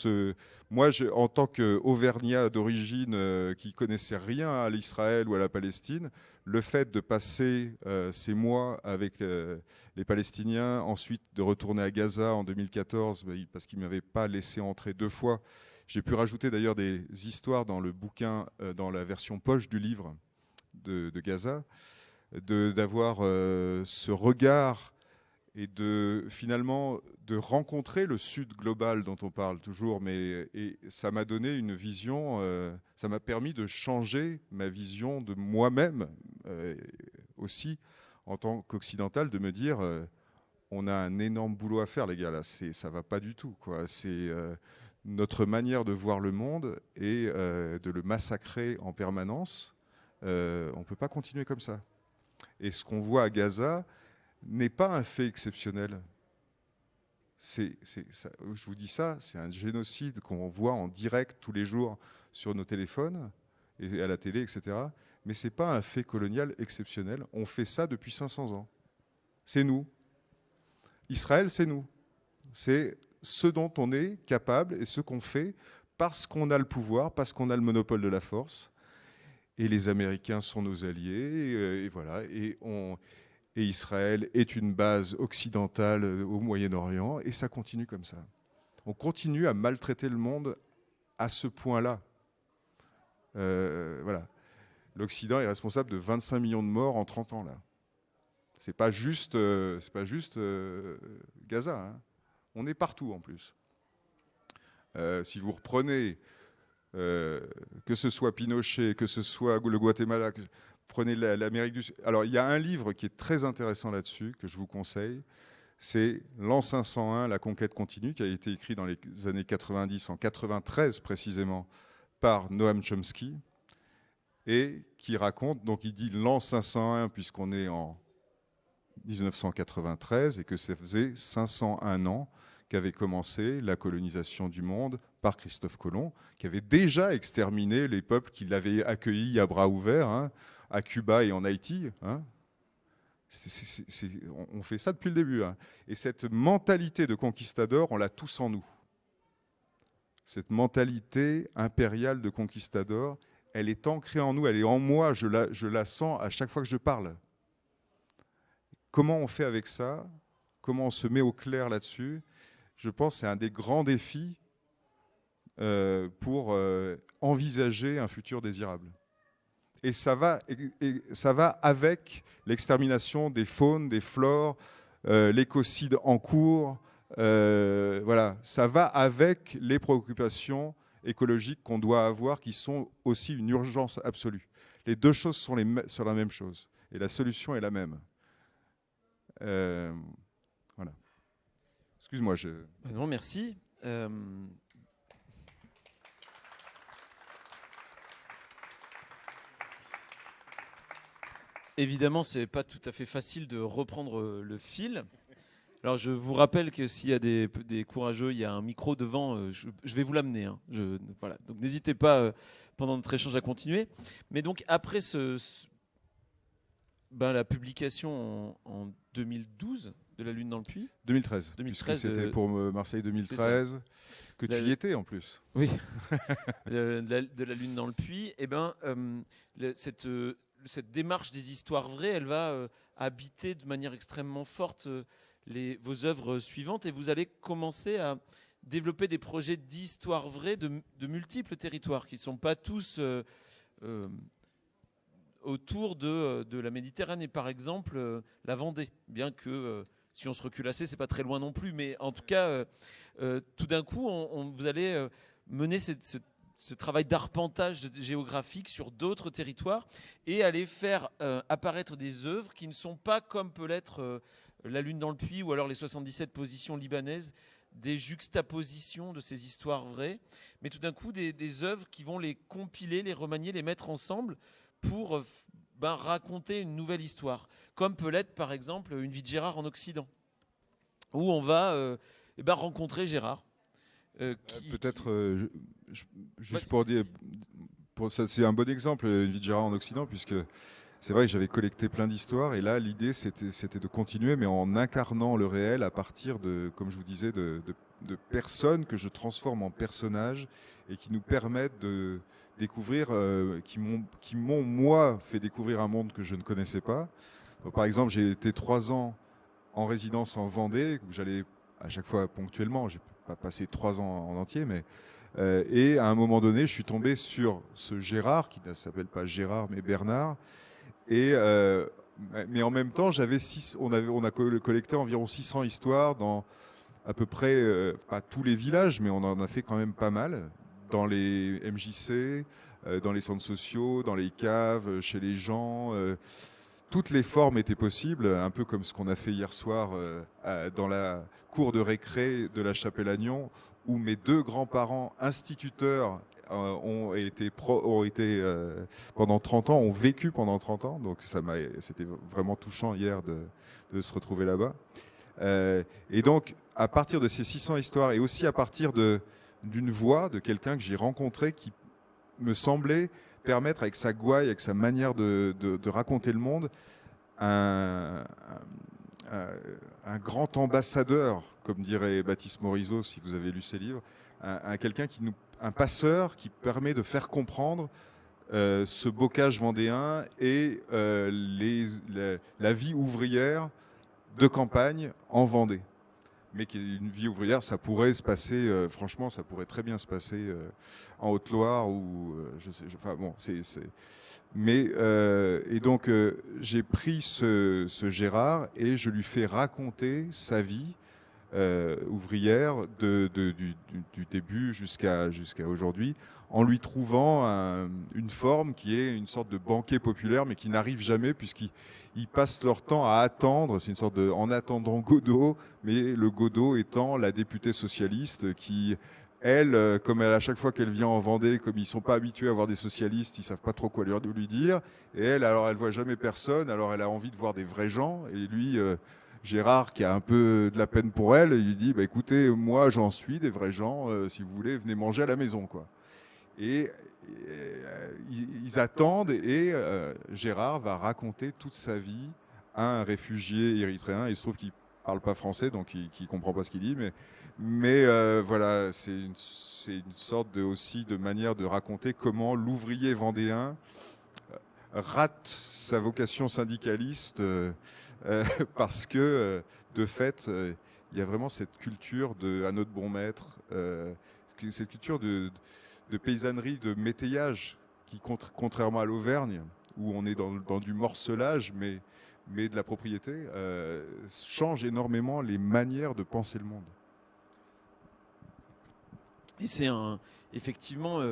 moi, en tant qu'Auvergnat d'origine qui connaissait rien à l'Israël ou à la Palestine, le fait de passer ces mois avec les Palestiniens, ensuite de retourner à Gaza en 2014, parce qu'ils ne m'avaient pas laissé entrer 2 fois. J'ai pu rajouter d'ailleurs des histoires dans le bouquin, dans la version poche du livre de Gaza, d'avoir ce regard et finalement de rencontrer le Sud global dont on parle toujours, et ça m'a donné une vision, ça m'a permis de changer ma vision de moi-même aussi en tant qu'occidental, de me dire on a un énorme boulot à faire, les gars, là, ça va pas du tout, quoi. C'est notre manière de voir le monde et de le massacrer en permanence. On peut pas continuer comme ça. Et ce qu'on voit à Gaza n'est pas un fait exceptionnel. Je vous dis ça, c'est un génocide qu'on voit en direct tous les jours sur nos téléphones et à la télé, etc. Mais ce n'est pas un fait colonial exceptionnel. On fait ça depuis 500 ans. C'est nous. Israël, c'est nous. C'est ce dont on est capable et ce qu'on fait parce qu'on a le pouvoir, parce qu'on a le monopole de la force. Et les Américains sont nos alliés. Et voilà. Et Israël est une base occidentale au Moyen-Orient, et ça continue comme ça. On continue à maltraiter le monde à ce point-là. Voilà. L'Occident est responsable de 25 millions de morts en 30 ans, là. C'est pas juste Gaza, hein. On est partout, en plus. Si vous reprenez, que ce soit Pinochet, que ce soit le Guatemala... Prenez l'Amérique du Sud. Alors, il y a un livre qui est très intéressant là-dessus, que je vous conseille. C'est L'an 501, la conquête continue, qui a été écrit dans les années 90, en 93 précisément, par Noam Chomsky, et qui raconte, donc il dit l'an 501, puisqu'on est en 1993, et que ça faisait 501 ans qu'avait commencé la colonisation du monde par Christophe Colomb, qui avait déjà exterminé les peuples qui l'avaient accueilli à bras ouverts, hein, à Cuba et en Haïti. Hein. On fait ça depuis le début. Hein. Et cette mentalité de conquistador, on l'a tous en nous. Cette mentalité impériale de conquistador, elle est ancrée en nous, elle est en moi, je la sens à chaque fois que je parle. Comment on fait avec ça? Comment on se met au clair là-dessus? je pense que c'est un des grands défis pour envisager un futur désirable. Et ça va avec l'extermination des faunes, des flores, l'écocide en cours. Voilà, ça va avec les préoccupations écologiques qu'on doit avoir, qui sont aussi une urgence absolue. Les deux choses sont la même chose, et la solution est la même. Voilà. Excuse-moi, Non, merci. Évidemment, c'est pas tout à fait facile de reprendre le fil. Alors, je vous rappelle que s'il y a des courageux, il y a un micro devant. Je vais vous l'amener. Hein. Voilà. Donc, n'hésitez pas pendant notre échange à continuer. Mais donc, après la publication en 2012 de La Lune dans le Puits. 2013. Puisque c'était pour Marseille 2013 que tu y étais en plus. Oui. de La Lune dans le Puits. Eh ben, cette démarche des histoires vraies, elle va habiter de manière extrêmement forte vos œuvres suivantes, et vous allez commencer à développer des projets d'histoires vraies de multiples territoires qui ne sont pas tous autour de la Méditerranée. Par exemple, la Vendée, bien que si on se recule assez, c'est pas très loin non plus, mais en tout cas, tout d'un coup, vous allez mener ce travail d'arpentage géographique sur d'autres territoires et aller faire apparaître des œuvres qui ne sont pas, comme peut l'être La Lune dans le Puits ou alors les 77 positions libanaises, des juxtapositions de ces histoires vraies, mais tout d'un coup des œuvres qui vont les compiler, les remanier, les mettre ensemble pour raconter une nouvelle histoire, comme peut l'être par exemple Une vie de Gérard en Occident, où on va rencontrer Gérard. Peut-être, juste pour dire, c'est un bon exemple, Une vie de Gérard en Occident, puisque c'est vrai que j'avais collecté plein d'histoires, et là l'idée c'était de continuer, mais en incarnant le réel à partir de, comme je vous disais, de personnes que je transforme en personnages et qui nous permettent de découvrir, qui m'ont moi fait découvrir un monde que je ne connaissais pas. Donc, par exemple, j'ai été 3 ans en résidence en Vendée, où j'allais à chaque fois ponctuellement, j'ai pas passé 3 ans en entier, mais et à un moment donné, je suis tombé sur ce Gérard, qui ne s'appelle pas Gérard, mais Bernard. Mais en même temps, on a collecté environ 600 histoires dans à peu près, pas tous les villages, mais on en a fait quand même pas mal, dans les MJC, dans les centres sociaux, dans les caves, chez les gens. Toutes les formes étaient possibles, un peu comme ce qu'on a fait hier soir dans la cour de récré de la Chapelle-Agnon, où mes 2 grands-parents instituteurs ont été pendant 30 ans, ont vécu pendant 30 ans. Donc c'était vraiment touchant hier de se retrouver là-bas. Et donc, à partir de ces 600 histoires, et aussi à partir d'une voix de quelqu'un que j'ai rencontré qui me semblait permettre, avec sa gouaille, avec sa manière de raconter le monde, un grand ambassadeur, comme dirait Baptiste Morisot, si vous avez lu ses livres, un passeur qui permet de faire comprendre ce bocage vendéen et la vie ouvrière de campagne en Vendée. Mais qui est une vie ouvrière, ça pourrait se passer, franchement, ça pourrait très bien se passer en Haute-Loire ou enfin bon, Mais et donc j'ai pris ce Gérard et je lui fais raconter sa vie ouvrière du début jusqu'à aujourd'hui, en lui trouvant une forme qui est une sorte de banquet populaire, mais qui n'arrive jamais, puisqu'ils passent leur temps à attendre. C'est une sorte de en attendant Godot, mais le Godot étant la députée socialiste qui, elle, comme à chaque fois qu'elle vient en Vendée, comme ils ne sont pas habitués à voir des socialistes, ils ne savent pas trop quoi lui dire. Et elle, alors elle ne voit jamais personne, alors elle a envie de voir des vrais gens. Et lui, Gérard, qui a un peu de la peine pour elle, il lui dit écoutez, moi j'en suis des vrais gens, si vous voulez, venez manger à la maison, quoi. Et ils attendent, et Gérard va raconter toute sa vie à un réfugié érythréen. Il se trouve qu'il ne parle pas français, donc il ne comprend pas ce qu'il dit, mais voilà, c'est une sorte aussi de manière de raconter comment l'ouvrier vendéen rate sa vocation syndicaliste parce que, de fait, il y a vraiment cette culture de à notre bon maître, cette culture de paysannerie, de métayage, qui contrairement à l'Auvergne, où on est dans du morcelage, mais de la propriété, change énormément les manières de penser le monde. Et effectivement,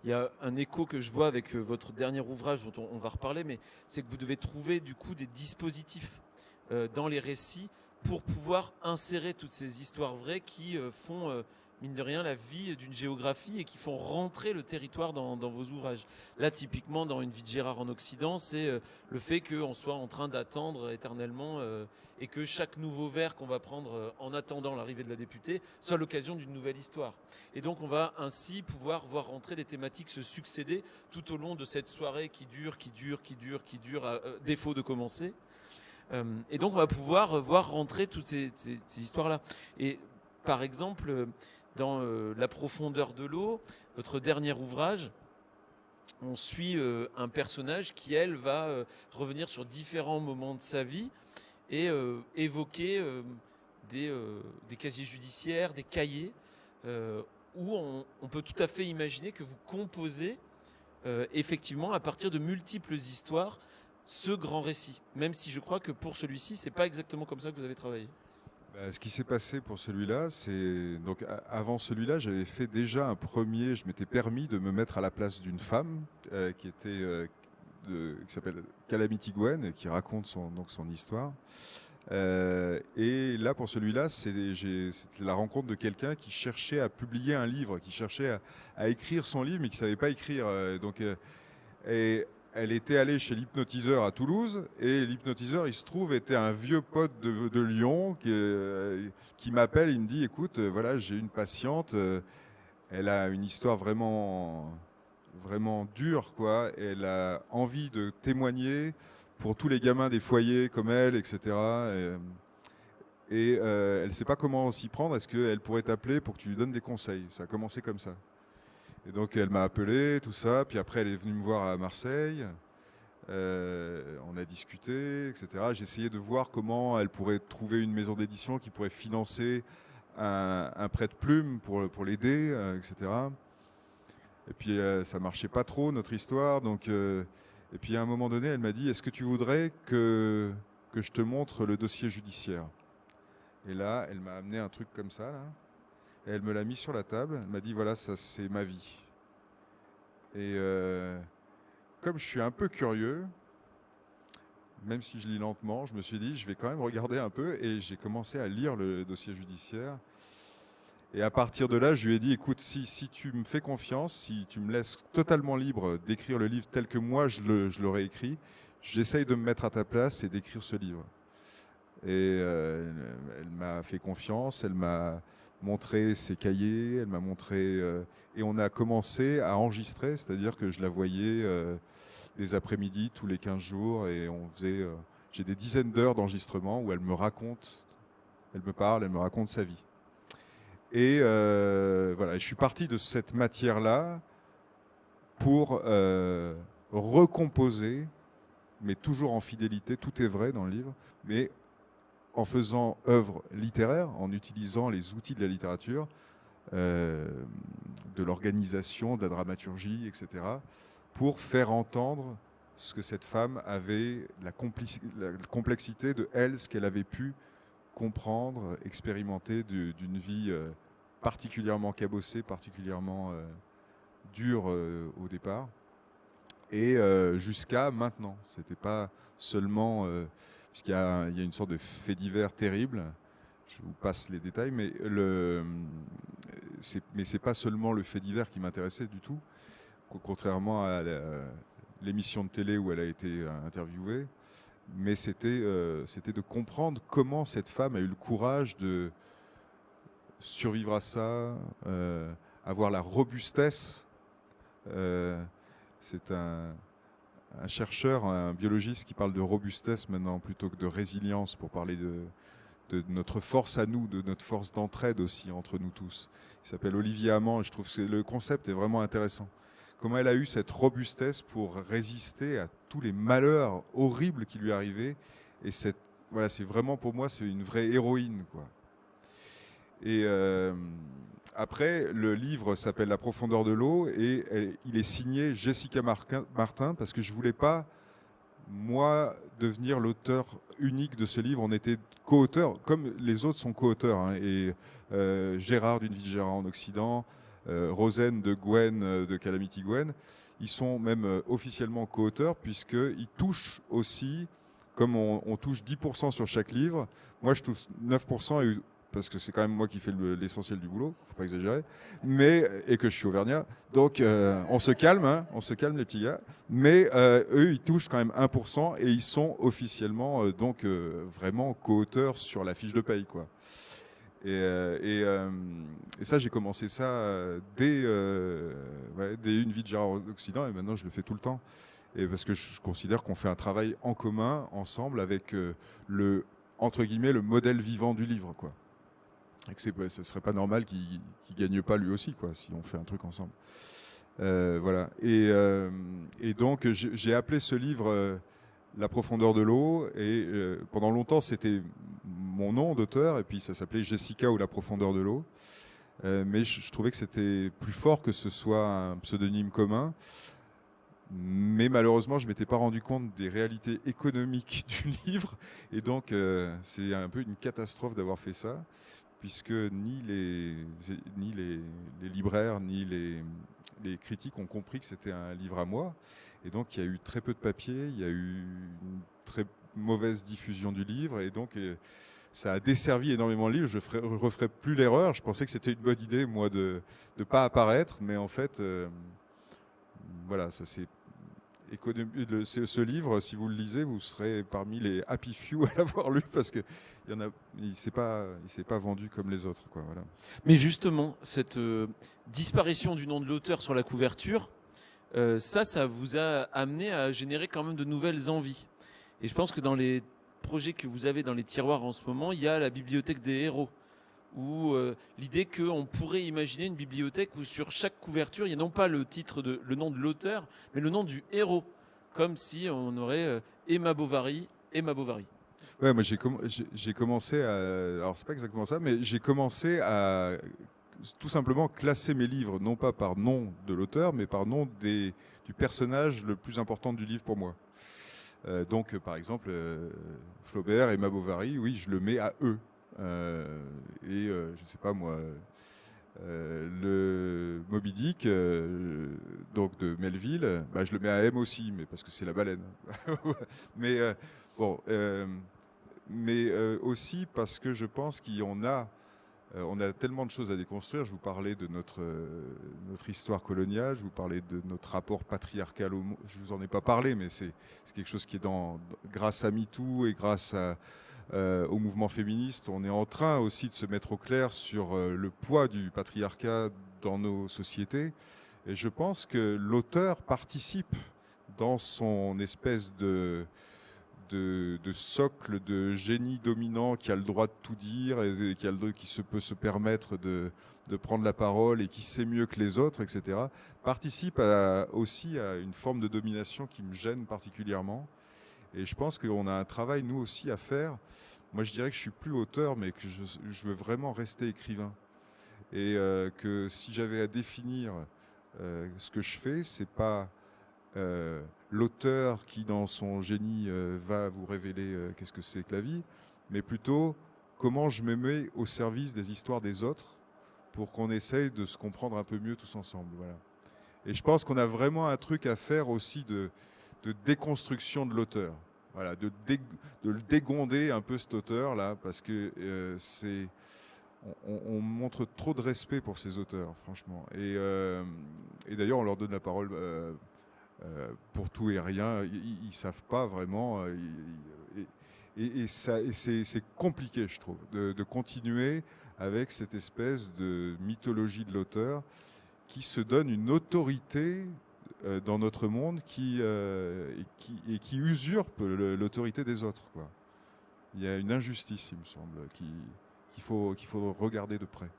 il y a un écho que je vois avec votre dernier ouvrage dont on va reparler, mais c'est que vous devez trouver du coup des dispositifs dans les récits pour pouvoir insérer toutes ces histoires vraies qui font, mine de rien, la vie d'une géographie et qui font rentrer le territoire dans vos ouvrages. Là, typiquement, dans Une vie de Gérard en Occident, c'est le fait qu'on soit en train d'attendre éternellement et que chaque nouveau vers qu'on va prendre en attendant l'arrivée de la députée soit l'occasion d'une nouvelle histoire. Et donc, on va ainsi pouvoir voir rentrer des thématiques se succéder tout au long de cette soirée qui dure, à défaut de commencer. Et donc, on va pouvoir voir rentrer toutes ces histoires-là. Et par exemple, dans La profondeur de l'eau, votre dernier ouvrage, on suit un personnage qui, elle, va revenir sur différents moments de sa vie et évoquer des casiers judiciaires, des cahiers, où on peut tout à fait imaginer que vous composez effectivement à partir de multiples histoires ce grand récit, même si je crois que pour celui-ci, c'est pas exactement comme ça que vous avez travaillé. Ce qui s'est passé pour celui-là, c'est donc avant celui-là, j'avais fait déjà un premier. Je m'étais permis de me mettre à la place d'une femme qui s'appelle Calamity Gwen, qui raconte son histoire. Et là, pour celui-là, c'était la rencontre de quelqu'un qui cherchait à publier un livre, qui cherchait à écrire son livre, mais qui savait pas écrire. Et elle était allée chez l'hypnotiseur à Toulouse, et l'hypnotiseur, il se trouve, était un vieux pote de Lyon qui m'appelle, il me dit, écoute, voilà, j'ai une patiente, elle a une histoire vraiment, vraiment dure, quoi. Elle a envie de témoigner pour tous les gamins des foyers comme elle, etc. Elle ne sait pas comment s'y prendre, est-ce qu'elle pourrait t'appeler pour que tu lui donnes des conseils? Ça a commencé comme ça. Et donc elle m'a appelé, tout ça, puis après elle est venue me voir à Marseille, on a discuté, etc. J'ai essayé de voir comment elle pourrait trouver une maison d'édition qui pourrait financer un prêt de plume pour l'aider, etc. Et puis ça marchait pas trop notre histoire, et puis à un moment donné elle m'a dit, est-ce que tu voudrais que je te montre le dossier judiciaire? Et là elle m'a amené un truc comme ça, là. Et elle me l'a mis sur la table, elle m'a dit voilà, ça c'est ma vie. Et comme je suis un peu curieux, même si je lis lentement, je me suis dit je vais quand même regarder un peu, et j'ai commencé à lire le dossier judiciaire. Et à partir de là, je lui ai dit écoute, si tu me fais confiance, si tu me laisses totalement libre d'écrire le livre tel que moi je l'aurais écrit, j'essaye de me mettre à ta place et d'écrire ce livre. Et elle m'a fait confiance, elle m'a montré ses cahiers, elle m'a montré... et on a commencé à enregistrer, c'est-à-dire que je la voyais des après-midi tous les 15 jours, et on faisait... j'ai des dizaines d'heures d'enregistrement où elle me raconte, elle me parle, elle me raconte sa vie. Et voilà, je suis parti de cette matière-là pour recomposer, mais toujours en fidélité, tout est vrai dans le livre, mais en faisant œuvre littéraire, en utilisant les outils de la littérature, de l'organisation, de la dramaturgie, etc., pour faire entendre ce que cette femme avait, la complexité de elle, ce qu'elle avait pu comprendre, expérimenter d'une vie particulièrement cabossée, particulièrement dure au départ, et jusqu'à maintenant. C'était pas seulement... puisqu'il y a une sorte de fait divers terrible, je vous passe les détails, mais c'est pas seulement le fait divers qui m'intéressait du tout, contrairement à l'émission de télé où elle a été interviewée, mais c'était de comprendre comment cette femme a eu le courage de survivre à ça, avoir la robustesse. C'est un chercheur, un biologiste qui parle de robustesse maintenant plutôt que de résilience, pour parler de notre force à nous, de notre force d'entraide aussi entre nous tous. Il s'appelle Olivier Amand, et je trouve que le concept est vraiment intéressant. Comment elle a eu cette robustesse pour résister à tous les malheurs horribles qui lui arrivaient. Et voilà, c'est vraiment, pour moi, c'est une vraie héroïne, quoi. Et après, le livre s'appelle La profondeur de l'eau et il est signé Jessica Martin parce que je voulais pas, moi, devenir l'auteur unique de ce livre. On était co-auteurs, comme les autres sont co-auteurs. Hein, et Gérard d'une vie de Gérard en Occident, Rosen de Gwen, de Calamity Gwen, ils sont même officiellement co-auteurs puisqu'ils touchent aussi, comme on touche 10% sur chaque livre, moi je touche 9% parce que c'est quand même moi qui fais l'essentiel du boulot, faut pas exagérer, et que je suis auvergnat. Donc on se calme, hein, on se calme les petits gars. Mais eux, ils touchent quand même 1% et ils sont officiellement vraiment co-auteurs sur la fiche de paye, quoi. Et ça, j'ai commencé ça dès Une vie de Gérard Occident et maintenant je le fais tout le temps. Et parce que je considère qu'on fait un travail en commun, ensemble, avec entre guillemets, le modèle vivant du livre, quoi. Et que ce serait pas normal qu'il gagne pas lui aussi, quoi, si on fait un truc ensemble. Voilà. Et donc j'ai appelé ce livre La profondeur de l'eau, et pendant longtemps c'était mon nom d'auteur, et puis ça s'appelait Jessica ou La profondeur de l'eau. Mais je trouvais que c'était plus fort que ce soit un pseudonyme commun. Mais malheureusement, je ne m'étais pas rendu compte des réalités économiques du livre, et donc c'est un peu une catastrophe d'avoir fait ça, puisque ni les libraires, ni les critiques ont compris que c'était un livre à moi. Et donc, il y a eu très peu de papier, il y a eu une très mauvaise diffusion du livre, et donc ça a desservi énormément le livre. Je ne referai plus l'erreur. Je pensais que c'était une bonne idée, moi, de ne pas apparaître, mais en fait, voilà, ça c'est... Ce livre, si vous le lisez, vous serez parmi les happy few à l'avoir lu parce que il ne s'est pas vendu comme les autres, quoi, voilà. Mais justement, cette disparition du nom de l'auteur sur la couverture, ça vous a amené à générer quand même de nouvelles envies. Et je pense que dans les projets que vous avez dans les tiroirs en ce moment, il y a la bibliothèque des héros, où l'idée qu'on pourrait imaginer une bibliothèque où sur chaque couverture, il n'y a non pas le nom de l'auteur, mais le nom du héros, comme si on aurait Emma Bovary. Ouais, moi j'ai commencé à... Alors c'est pas exactement ça, mais j'ai commencé à tout simplement classer mes livres, non pas par nom de l'auteur, mais par nom du personnage le plus important du livre pour moi. Donc par exemple, Flaubert, Emma Bovary, oui, je le mets à eux. Je sais pas moi, le Moby Dick, donc de Melville, bah, je le mets à M aussi, mais parce que c'est la baleine. Mais bon, aussi parce que je pense qu'on a tellement de choses à déconstruire. Je vous parlais de notre histoire coloniale, je vous parlais de notre rapport patriarcal au monde. Je vous en ai pas parlé, mais c'est quelque chose qui est grâce à MeToo et grâce au mouvement féministe, on est en train aussi de se mettre au clair sur le poids du patriarcat dans nos sociétés. Et je pense que l'auteur participe dans son espèce de socle de génie dominant qui a le droit de tout dire et qui peut se permettre de prendre la parole et qui sait mieux que les autres, etc., participe aussi à une forme de domination qui me gêne particulièrement. Et je pense qu'on a un travail, nous aussi, à faire. Moi, je dirais que je suis plus auteur, mais que je veux vraiment rester écrivain. Et que si j'avais à définir ce que je fais, c'est pas l'auteur qui, dans son génie, va vous révéler qu'est-ce que c'est que la vie, mais plutôt comment je me mets au service des histoires des autres pour qu'on essaye de se comprendre un peu mieux tous ensemble. Voilà. Et je pense qu'on a vraiment un truc à faire aussi de déconstruction de l'auteur. Voilà, de le dégonder un peu cet auteur-là, parce que on montre trop de respect pour ces auteurs, franchement. Et d'ailleurs, on leur donne la parole pour tout et rien. Ils ne savent pas vraiment. C'est compliqué, je trouve, de continuer avec cette espèce de mythologie de l'auteur qui se donne une autorité dans notre monde qui usurpe l'autorité des autres, quoi. Il y a une injustice, il me semble, qu'il faut regarder de près.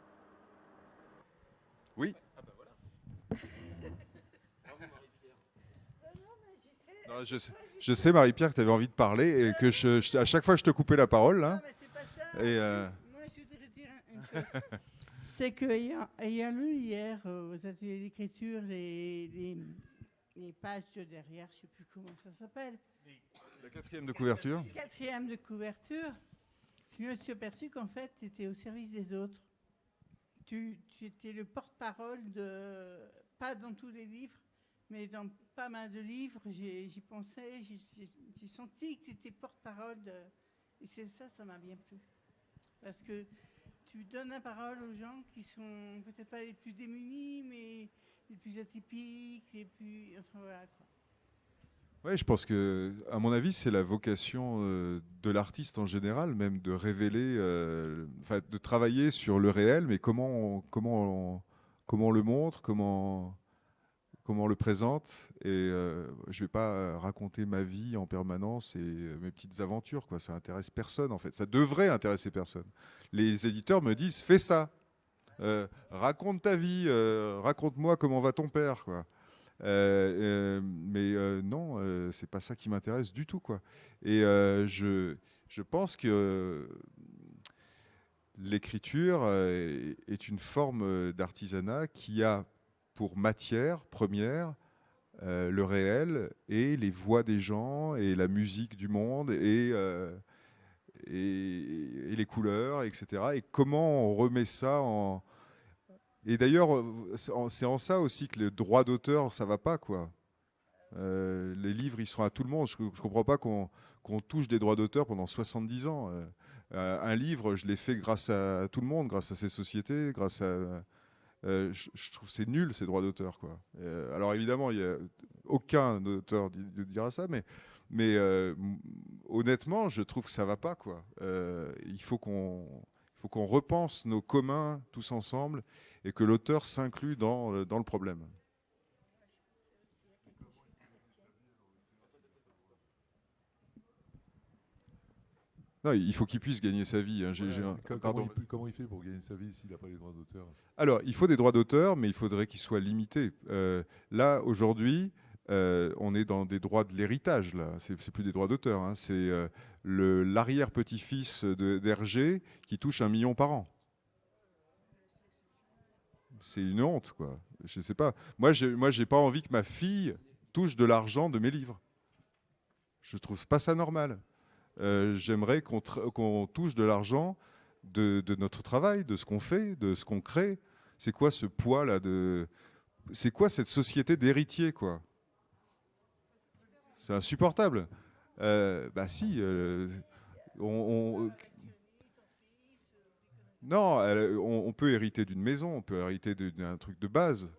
Oui. Ah bah voilà. Non, je sais, Marie-Pierre, que tu avais envie de parler et que à chaque fois je te coupais la parole. Là. Non, mais c'est pas ça. Et Moi, je voudrais dire une C'est qu'ayant lu hier aux ateliers d'écriture les pages de derrière, je ne sais plus comment ça s'appelle. La 4e de couverture. 4e de couverture, je me suis aperçue qu'en fait, tu étais au service des autres. Tu étais le porte-parole pas dans tous les livres, mais dans pas mal de livres, j'y pensais, j'ai senti que tu étais porte-parole et c'est ça m'a bien plu. Parce que tu donnes la parole aux gens qui sont peut-être pas les plus démunis, mais les plus atypiques, les plus... Enfin voilà quoi. Oui, je pense que, à mon avis, c'est la vocation de l'artiste en général, même de révéler, de travailler sur le réel, mais comment on le montre, comment on le présente. Et je ne vais pas raconter ma vie en permanence et mes petites aventures, quoi. Ça intéresse personne, en fait. Ça devrait intéresser personne. Les éditeurs me disent, fais ça. Raconte ta vie, raconte-moi comment va ton père, quoi. Mais non, c'est pas ça qui m'intéresse du tout, quoi. Et je pense que l'écriture est une forme d'artisanat qui a pour matière première le réel et les voix des gens et la musique du monde et les couleurs, etc. Et comment on remet ça en... Et d'ailleurs, c'est en ça aussi que le droit d'auteur, ça va pas, quoi. Les livres, ils sont à tout le monde. Je ne comprends pas qu'on touche des droits d'auteur pendant 70 ans. Un livre, je l'ai fait grâce à tout le monde, grâce à ces sociétés, grâce à... je trouve que c'est nul, ces droits d'auteur, quoi. Alors évidemment, il n'y a aucun auteur dira ça, mais honnêtement, je trouve que ça va pas, quoi. Il faut qu'on repense nos communs tous ensemble et que l'auteur s'inclue dans le problème. Non, il faut qu'il puisse gagner sa vie. Hein. Comment il fait pour gagner sa vie s'il n'a pas les droits d'auteur? Alors, il faut des droits d'auteur, mais il faudrait qu'ils soient limités. Là, aujourd'hui, on est dans des droits de l'héritage. Là, c'est plus des droits d'auteur. Hein. C'est l'arrière-petit-fils d'Hergé qui touche 1 million par an. C'est une honte, quoi. Je sais pas. Moi, j'ai pas envie que ma fille touche de l'argent de mes livres. Je trouve pas ça normal. J'aimerais qu'on touche de l'argent de notre travail, de ce qu'on fait, de ce qu'on crée. C'est quoi ce poids-là C'est quoi cette société d'héritiers, quoi? C'est insupportable. Bah si. Non, on peut hériter d'une maison, on peut hériter d'un truc de base,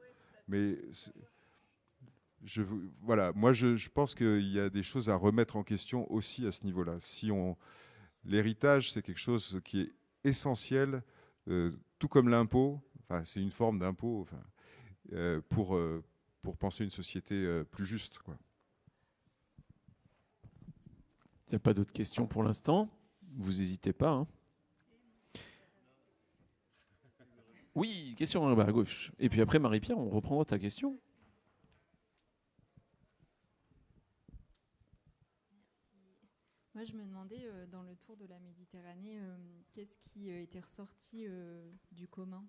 mais voilà, moi je pense qu'il y a des choses à remettre en question aussi à ce niveau-là. L'héritage, c'est quelque chose qui est essentiel, tout comme l'impôt. Enfin, c'est une forme d'impôt, pour penser une société plus juste, quoi. Il n'y a pas d'autres questions pour l'instant. Vous n'hésitez pas. Hein. Oui, question à gauche. Et puis après, Marie-Pierre, on reprendra ta question. Moi, je me demandais, dans le tour de la Méditerranée, qu'est-ce qui était ressorti du commun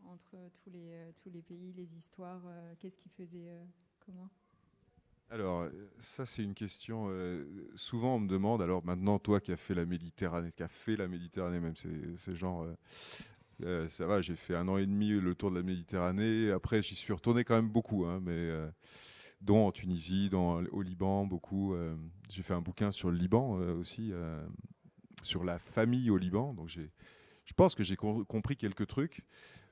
entre tous les pays, les histoires, qu'est-ce qui faisait commun? Alors, ça, c'est une question. Souvent, on me demande, alors maintenant, toi qui as fait la Méditerranée, même, c'est genre. Ça va, j'ai fait 1 an et demi le tour de la Méditerranée. Après, j'y suis retourné quand même beaucoup, hein, mais dont en Tunisie, au Liban, beaucoup. J'ai fait un bouquin sur le Liban aussi, sur la famille au Liban. Donc, je pense que j'ai compris quelques trucs.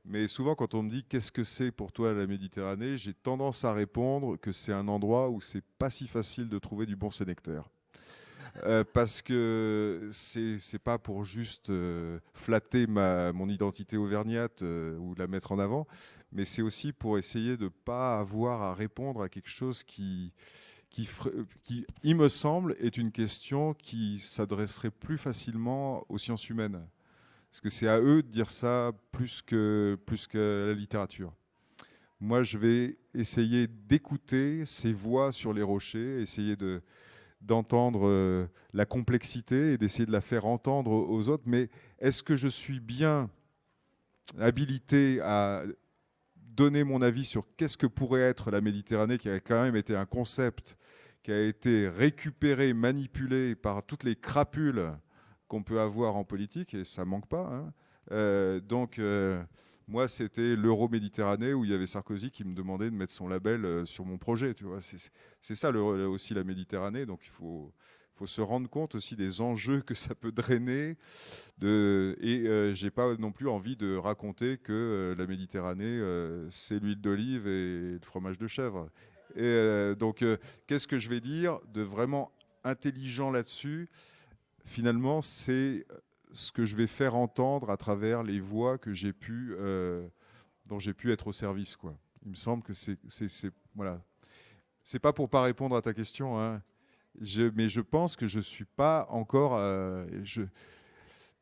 Mais souvent, quand on me dit qu'est-ce que c'est pour toi la Méditerranée, j'ai tendance à répondre que c'est un endroit où c'est pas si facile de trouver du bon sénectaire. Parce que c'est pas pour juste flatter mon identité auvergnate ou la mettre en avant, mais c'est aussi pour essayer de pas avoir à répondre à quelque chose qui, il me semble, est une question qui s'adresserait plus facilement aux sciences humaines. Parce que c'est à eux de dire ça plus que la littérature. Moi, je vais essayer d'écouter ces voix sur les rochers, essayer d'entendre la complexité et d'essayer de la faire entendre aux autres. Mais est-ce que je suis bien habilité à donner mon avis sur qu'est-ce que pourrait être la Méditerranée, qui a quand même été un concept qui a été récupéré, manipulé par toutes les crapules qu'on peut avoir en politique, et ça manque pas. Hein. Donc, moi, c'était l'Euro-Méditerranée où il y avait Sarkozy qui me demandait de mettre son label sur mon projet. Tu vois, c'est ça aussi la Méditerranée. Donc, il faut se rendre compte aussi des enjeux que ça peut drainer. J'ai pas non plus envie de raconter que la Méditerranée, c'est l'huile d'olive et le fromage de chèvre. Et donc, qu'est-ce que je vais dire de vraiment intelligent là-dessus? Finalement, c'est ce que je vais faire entendre à travers les voix que dont j'ai pu être au service, quoi. Il me semble que voilà. C'est pas pour pas répondre à ta question, hein. Mais je pense que je suis pas encore.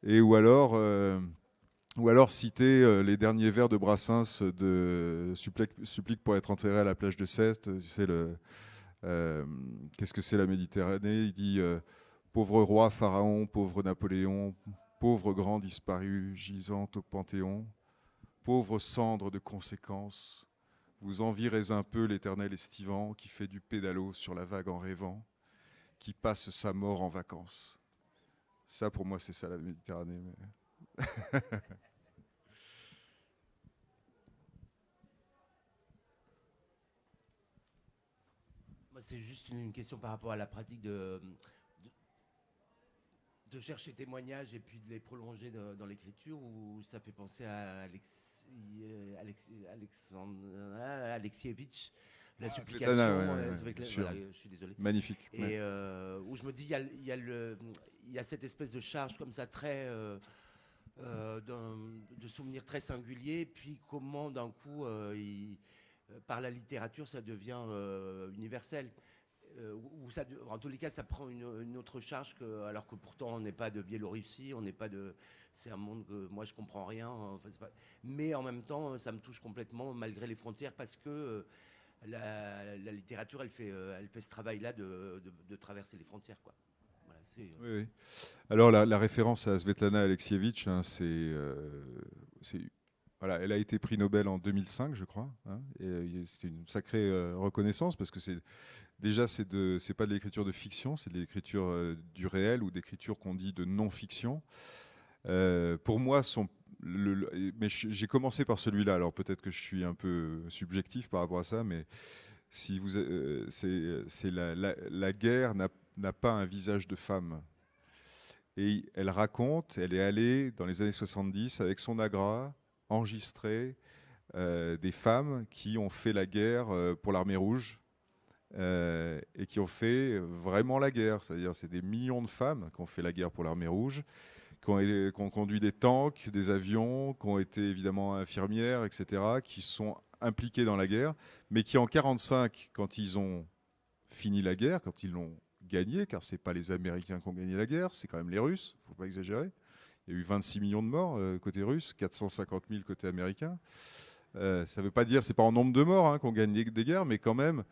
Ou alors citer les derniers vers de Brassens de Supplique pour être enterré à la plage de Sète. Tu sais, qu'est-ce que c'est la Méditerranée? Il dit pauvre roi Pharaon, pauvre Napoléon, pauvre grand disparu gisant au Panthéon, pauvre cendre de conséquences, vous envirez un peu l'éternel estivant qui fait du pédalo sur la vague en rêvant, qui passe sa mort en vacances. Ça, pour moi, c'est ça la Méditerranée. Moi, c'est juste une question par rapport à la pratique de chercher témoignages et puis de les prolonger dans l'écriture, où ça fait penser à Alexievitch, la supplication. Svetlana, voilà, je suis désolé. Magnifique. Et où je me dis, il y a cette espèce de charge comme ça, très de souvenirs très singuliers, puis comment d'un coup, par la littérature, ça devient universel. En tous les cas, ça prend une autre charge, alors que pourtant on n'est pas de Biélorussie, c'est un monde que moi je comprends rien. Enfin, mais en même temps, ça me touche complètement malgré les frontières, parce que la littérature, elle fait ce travail-là de traverser les frontières, quoi. Voilà, oui. Alors la référence à Svetlana Alexievitch, hein, voilà, elle a été prix Nobel en 2005, je crois. Hein, et c'était une sacrée reconnaissance, parce que c'est pas de l'écriture de fiction, c'est de l'écriture du réel, ou d'écriture qu'on dit de non-fiction. Pour moi, mais j'ai commencé par celui-là. Alors peut-être que je suis un peu subjectif par rapport à ça, mais si la guerre n'a pas un visage de femme. Et elle est allée dans les années 70 avec son agra enregistrer des femmes qui ont fait la guerre pour l'Armée Rouge. Et qui ont fait vraiment la guerre. C'est-à-dire, c'est des millions de femmes qui ont fait la guerre pour l'Armée Rouge, qui ont conduit des tanks, des avions, qui ont été évidemment infirmières, etc., qui sont impliquées dans la guerre, mais qui en 1945, quand ils ont fini la guerre, quand ils l'ont gagnée, car ce n'est pas les Américains qui ont gagné la guerre, c'est quand même les Russes, il ne faut pas exagérer. Il y a eu 26 millions de morts côté russe, 450 000 côté américain. Ça ne veut pas dire, c'est pas en nombre de morts qu'on gagne des guerres, mais quand même,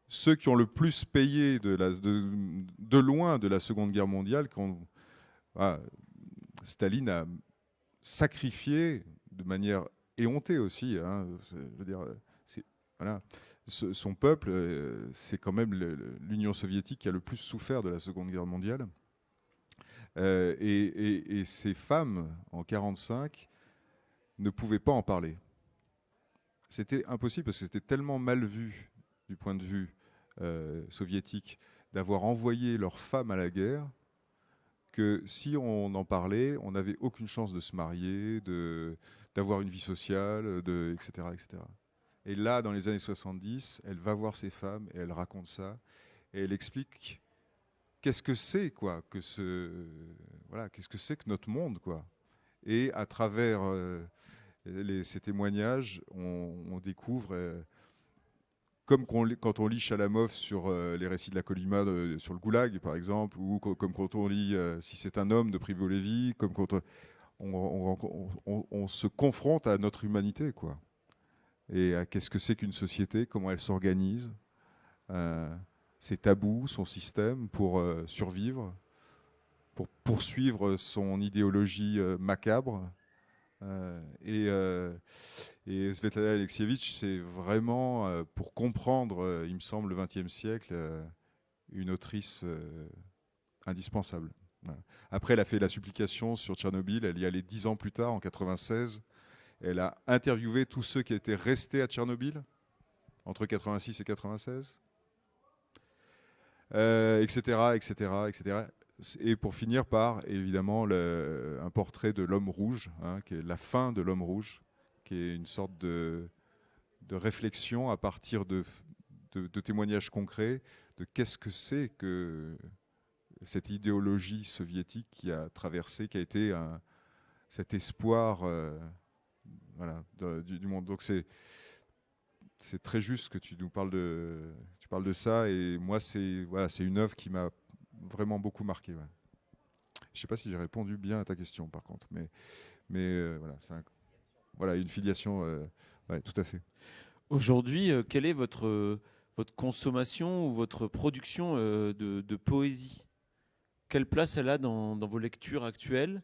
ceux qui ont le plus payé de loin de la Seconde Guerre mondiale, Staline a sacrifié de manière éhontée aussi. Hein, je veux dire, voilà, son peuple, c'est quand même l'Union soviétique qui a le plus souffert de la Seconde Guerre mondiale. Et ces femmes, en 1945, ne pouvaient pas en parler. C'était impossible, parce que c'était tellement mal vu du point de vue soviétique d'avoir envoyé leurs femmes à la guerre, que si on en parlait, on n'avait aucune chance de se marier, d'avoir une vie sociale, etc., etc. Et là, dans les années 70, elle va voir ces femmes et elle raconte ça, et elle explique qu'est-ce que c'est, quoi, qu'est-ce que c'est que notre monde, quoi. Et à travers ces témoignages, on découvre, comme quand on lit Chalamov sur les récits de la Colima, sur le Goulag, par exemple, ou comme quand on lit Si c'est un homme de Primo Levi, comme quand on se confronte à notre humanité, quoi. Et à qu'est-ce que c'est qu'une société, comment elle s'organise, ses tabous, son système pour survivre, pour poursuivre son idéologie macabre. Et Svetlana Alexievitch, c'est vraiment, pour comprendre, il me semble, le XXe siècle, une autrice indispensable. Voilà. Après, elle a fait la supplication sur Tchernobyl. Elle y allait 10 ans plus tard, en 96. Elle a interviewé tous ceux qui étaient restés à Tchernobyl entre 86 et 96, etc., etc., etc. Et pour finir par, évidemment, un portrait de l'homme rouge, hein, qui est la fin de l'homme rouge, qui est une sorte de réflexion à partir de témoignages concrets de qu'est-ce que c'est que cette idéologie soviétique qui a traversé, qui a été cet espoir voilà, du monde. Donc c'est très juste que tu nous parles de ça. Et moi, c'est une œuvre qui m'a vraiment beaucoup marqué. Ouais. Je ne sais pas si j'ai répondu bien à ta question, par contre. Mais voilà, voilà, une filiation, ouais, tout à fait. Aujourd'hui, quelle est votre consommation ou votre production de poésie? Quelle place elle a dans vos lectures actuelles?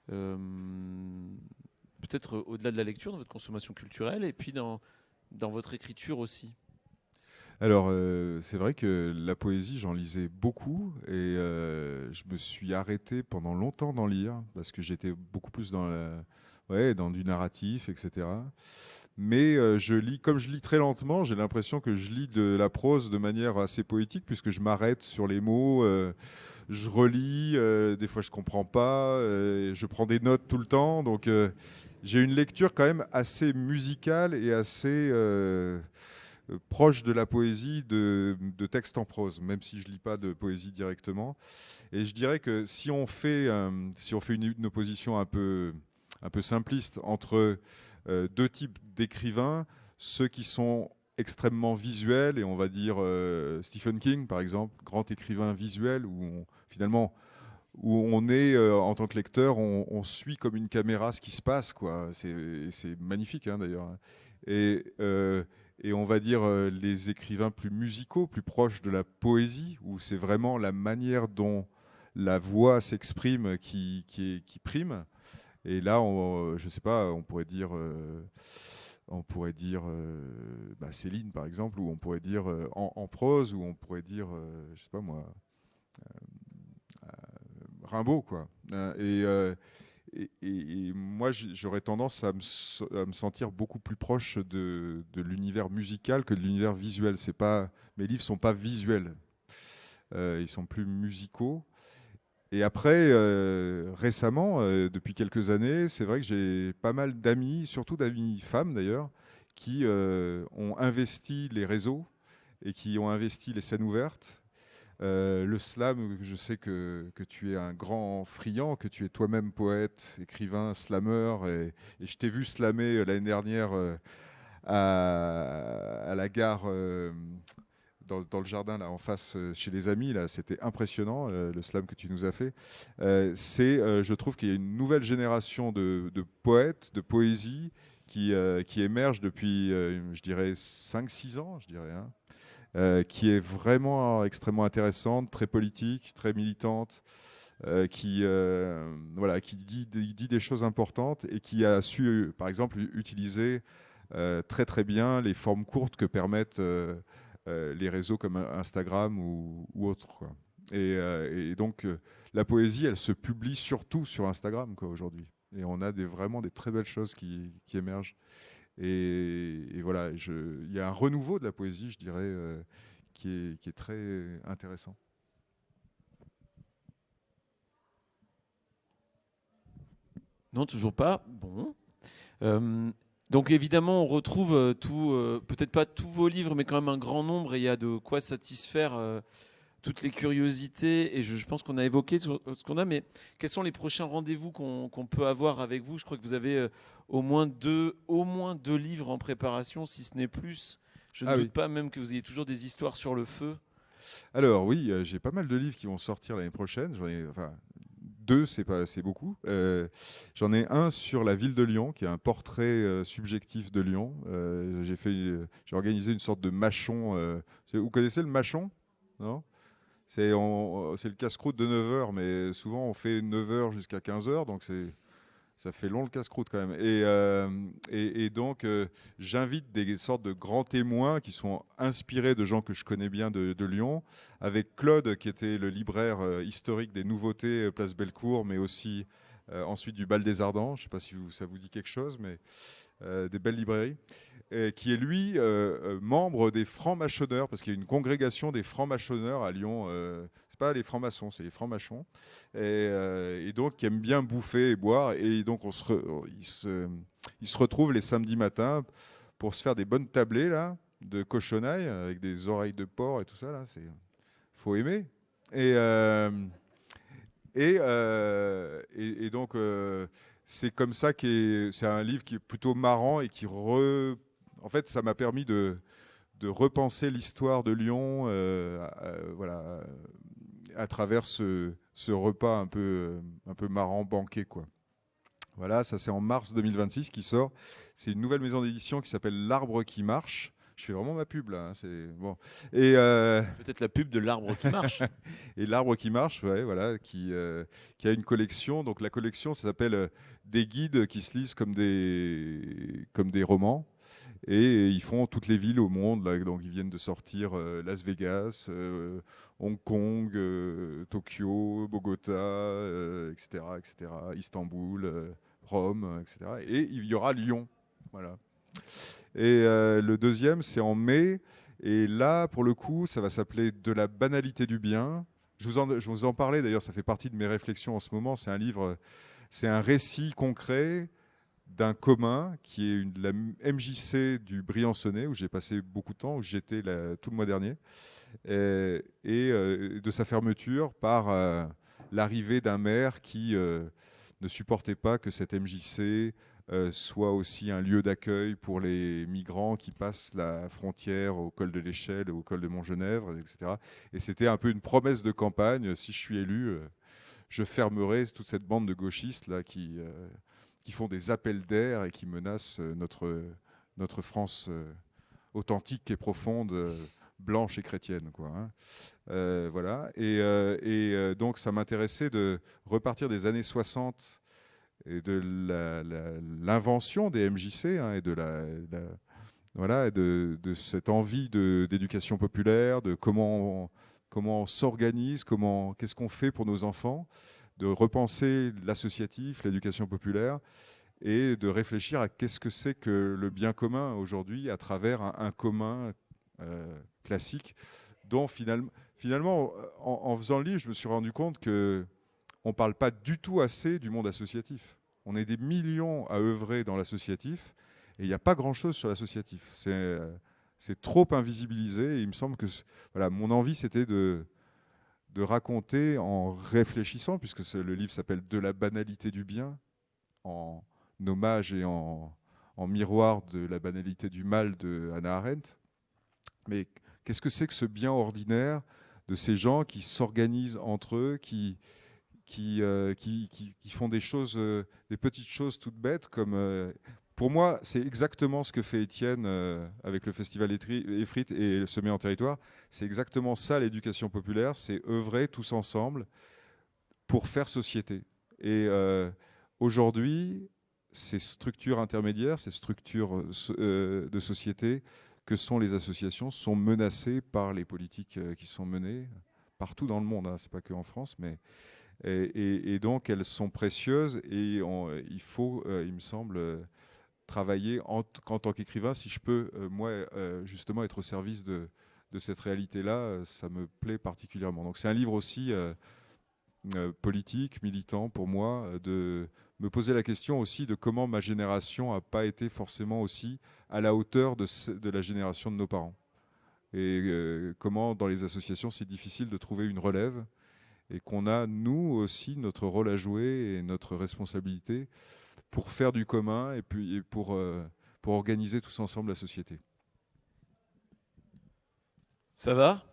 Peut-être au-delà de la lecture, dans votre consommation culturelle, et puis dans votre écriture aussi. Alors, c'est vrai que la poésie, j'en lisais beaucoup, et je me suis arrêté pendant longtemps d'en lire, parce que j'étais beaucoup plus dans du narratif, etc. Mais comme je lis très lentement, j'ai l'impression que je lis de la prose de manière assez poétique, puisque je m'arrête sur les mots, je relis, des fois je comprends pas, je prends des notes tout le temps, donc j'ai une lecture quand même assez musicale et assez proche de la poésie de textes en prose, même si je lis pas de poésie directement. Et je dirais que si on fait une opposition un peu simpliste entre deux types d'écrivains, ceux qui sont extrêmement visuels, et on va dire Stephen King par exemple, grand écrivain visuel, où on est en tant que lecteur, on suit comme une caméra ce qui se passe, quoi. C'est magnifique, hein, d'ailleurs. Et on va dire les écrivains plus musicaux, plus proches de la poésie, où c'est vraiment la manière dont la voix s'exprime qui prime. Et là, je ne sais pas, on pourrait dire Céline, par exemple, ou on pourrait dire en prose, ou on pourrait dire, je sais pas moi, Rimbaud, quoi. Et moi, j'aurais tendance à me sentir beaucoup plus proche de l'univers musical que de l'univers visuel. Mes livres ne sont pas visuels, ils sont plus musicaux. Et après, récemment, depuis quelques années, c'est vrai que j'ai pas mal d'amis, surtout d'amis femmes d'ailleurs, qui ont investi les réseaux et qui ont investi les scènes ouvertes. Le slam, je sais que tu es un grand friand, que tu es toi-même poète, écrivain, slameur, et je t'ai vu slammer l'année dernière à la gare, dans le jardin, là, en face, chez les amis. Là, c'était impressionnant, le slam que tu nous as fait. Je trouve qu'il y a une nouvelle génération de poètes, de poésie qui émerge depuis, je dirais, 5-6 ans, je dirais, hein. Qui est vraiment extrêmement intéressante, très politique, très militante, qui dit des choses importantes, et qui a su, par exemple, utiliser très très bien les formes courtes que permettent les réseaux comme Instagram ou autres, quoi. Et donc la poésie, elle se publie surtout sur Instagram, quoi, aujourd'hui. Et on a vraiment des très belles choses qui émergent. Et voilà, il y a un renouveau de la poésie, je dirais, qui est très intéressant. Non, toujours pas. Bon. Donc évidemment, on retrouve peut-être pas tous vos livres, mais quand même un grand nombre, et il y a de quoi satisfaire toutes les curiosités. Et je pense qu'on a évoqué ce qu'on a, mais quels sont les prochains rendez-vous qu'on peut avoir avec vous? Je crois que vous avez au moins deux livres en préparation, si ce n'est plus. Je ne doute pas même que vous ayez toujours des histoires sur le feu. Alors oui, j'ai pas mal de livres qui vont sortir l'année prochaine. Deux, c'est beaucoup. J'en ai un sur la ville de Lyon, qui est un portrait subjectif de Lyon. J'ai organisé une sorte de mâchon. Vous connaissez le mâchon? Non? C'est le casse-croûte de 9h, mais souvent on fait 9h jusqu'à 15h, donc Ça fait long le casse-croûte quand même. Et donc, j'invite des sortes de grands témoins qui sont inspirés de gens que je connais bien de Lyon, avec Claude, qui était le libraire historique des nouveautés Place Bellecour, mais aussi ensuite du Bal des Ardents. Je ne sais pas si ça vous dit quelque chose, mais des belles librairies. Qui est lui membre des francs-mâchonneurs, parce qu'il y a une congrégation des francs-mâchonneurs à Lyon. C'est pas les francs-maçons, c'est les francs-mâchons. Et donc, qui aiment bien bouffer et boire. Et donc, ils se retrouvent les samedis matins pour se faire des bonnes tablées là, de cochonailles avec des oreilles de porc et tout ça. Là, faut aimer. Et donc, c'est comme ça c'est un livre qui est plutôt marrant et qui en fait, ça m'a permis de repenser l'histoire de Lyon, voilà, à travers ce repas un peu marrant, banquet, quoi. Voilà, ça c'est en mars 2026 qui sort. C'est une nouvelle maison d'édition qui s'appelle L'Arbre qui marche. Je fais vraiment ma pub là. C'est bon. Et peut-être la pub de L'Arbre qui marche. Et L'Arbre qui marche, ouais, voilà, qui a une collection. Donc la collection, ça s'appelle des guides qui se lisent comme des romans. Et ils font toutes les villes au monde. Là, donc ils viennent de sortir Las Vegas, Hong Kong, Tokyo, Bogota, etc., Istanbul, Rome, etc. Et il y aura Lyon. Voilà. Et le deuxième, c'est en mai. Et là, pour le coup, ça va s'appeler De la banalité du bien. Je vous en parlais, d'ailleurs, ça fait partie de mes réflexions en ce moment. C'est un livre, c'est un récit concret d'un commun qui est la MJC du Briançonnais, où j'ai passé beaucoup de temps, où j'étais tout le mois dernier, et de sa fermeture par l'arrivée d'un maire qui ne supportait pas que cette MJC soit aussi un lieu d'accueil pour les migrants qui passent la frontière au col de l'Échelle, au col de Montgenèvre, etc. Et c'était un peu une promesse de campagne. Si je suis élu, je fermerai toute cette bande de gauchistes là qui font des appels d'air et qui menacent notre France authentique et profonde, blanche et chrétienne, quoi, hein. Voilà. Et donc, ça m'intéressait de repartir des années 60 et de l'invention des MJC, hein, et voilà, de cette envie d'éducation populaire, de comment on s'organise, qu'est-ce qu'on fait pour nos enfants, de repenser l'associatif, l'éducation populaire, et de réfléchir à qu'est-ce que c'est que le bien commun aujourd'hui à travers un commun classique, dont finalement en faisant le livre, je me suis rendu compte que on ne parle pas du tout assez du monde associatif. On est des millions à œuvrer dans l'associatif et il n'y a pas grand-chose sur l'associatif. C'est trop invisibilisé et il me semble que voilà, mon envie, c'était de raconter en réfléchissant, puisque le livre s'appelle « De la banalité du bien », en hommage et en miroir de la banalité du mal de Hannah Arendt. Mais qu'est-ce que c'est que ce bien ordinaire de ces gens qui s'organisent entre eux, qui font des choses, des petites choses toutes bêtes, comme pour moi, c'est exactement ce que fait Étienne avec le Festival Effrite et Semer en territoire. C'est exactement ça l'éducation populaire, c'est œuvrer tous ensemble pour faire société. Et aujourd'hui, ces structures intermédiaires, ces structures de société que sont les associations, sont menacées par les politiques qui sont menées partout dans le monde, hein. C'est pas que en France, mais et donc elles sont précieuses et il faut, il me semble, travailler en tant qu'écrivain. Si je peux, moi, justement, être au service de cette réalité-là, ça me plaît particulièrement. Donc c'est un livre aussi politique, militant pour moi, de me poser la question aussi de comment ma génération n'a pas été forcément aussi à la hauteur de la génération de nos parents. Et comment dans les associations c'est difficile de trouver une relève et qu'on a, nous aussi, notre rôle à jouer et notre responsabilité pour faire du commun et puis pour organiser tous ensemble la société. Ça va ?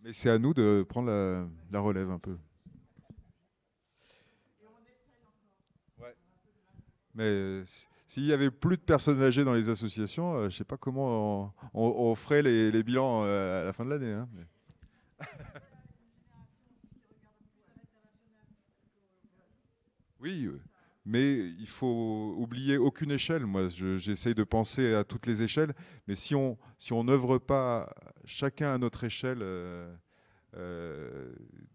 Mais c'est à nous de prendre la relève un peu. Ouais. Mais s'il n'y avait plus de personnes âgées dans les associations, je ne sais pas comment on ferait les bilans à la fin de l'année, hein. oui, mais il faut oublier aucune échelle. Moi, j'essaye de penser à toutes les échelles, mais si on n'œuvre pas chacun à notre échelle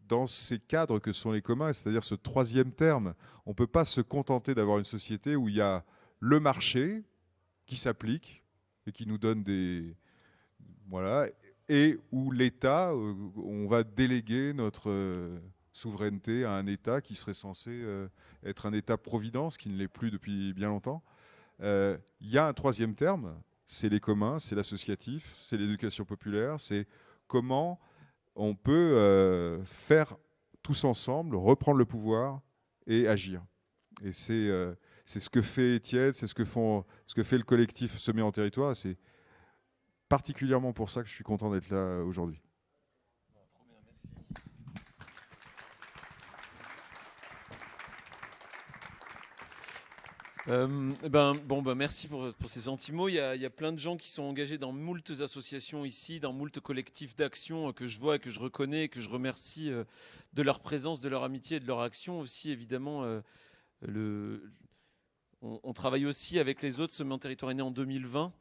dans ces cadres que sont les communs, c'est-à-dire ce troisième terme, on ne peut pas se contenter d'avoir une société où il y a le marché qui s'applique et qui nous donne des... Voilà, et où l'État, on va déléguer notre souveraineté à un État qui serait censé être un État-providence, qui ne l'est plus depuis bien longtemps. Il y a un troisième terme, c'est les communs, c'est l'associatif, c'est l'éducation populaire, c'est comment on peut faire tous ensemble, reprendre le pouvoir et agir. Et c'est ce que fait Étienne, c'est ce que fait le collectif Semer en territoire. C'est particulièrement pour ça que je suis content d'être là aujourd'hui. Merci pour ces gentils mots. Il y a plein de gens qui sont engagés dans moultes associations ici, dans moultes collectifs d'action que je vois, que je reconnais, que je remercie de leur présence, de leur amitié et de leur action aussi. Évidemment, on travaille aussi avec les autres. Semer en territoire est né en 2020.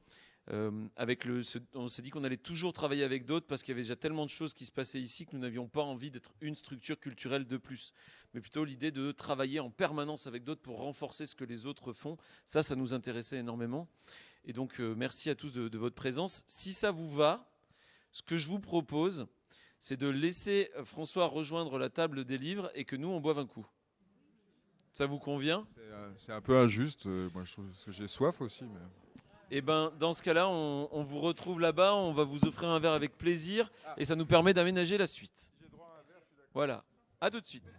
On s'est dit qu'on allait toujours travailler avec d'autres parce qu'il y avait déjà tellement de choses qui se passaient ici que nous n'avions pas envie d'être une structure culturelle de plus, mais plutôt l'idée de travailler en permanence avec d'autres pour renforcer ce que les autres font. Ça nous intéressait énormément. Et donc merci à tous de votre présence. Si ça vous va, ce que je vous propose, c'est de laisser François rejoindre la table des livres et que nous on boive un coup. Ça vous convient ? C'est un peu injuste. Moi je trouve que j'ai soif aussi. Mais... Et dans ce cas-là, on vous retrouve là-bas, on va vous offrir un verre avec plaisir et ça nous permet d'aménager la suite. Voilà, à tout de suite.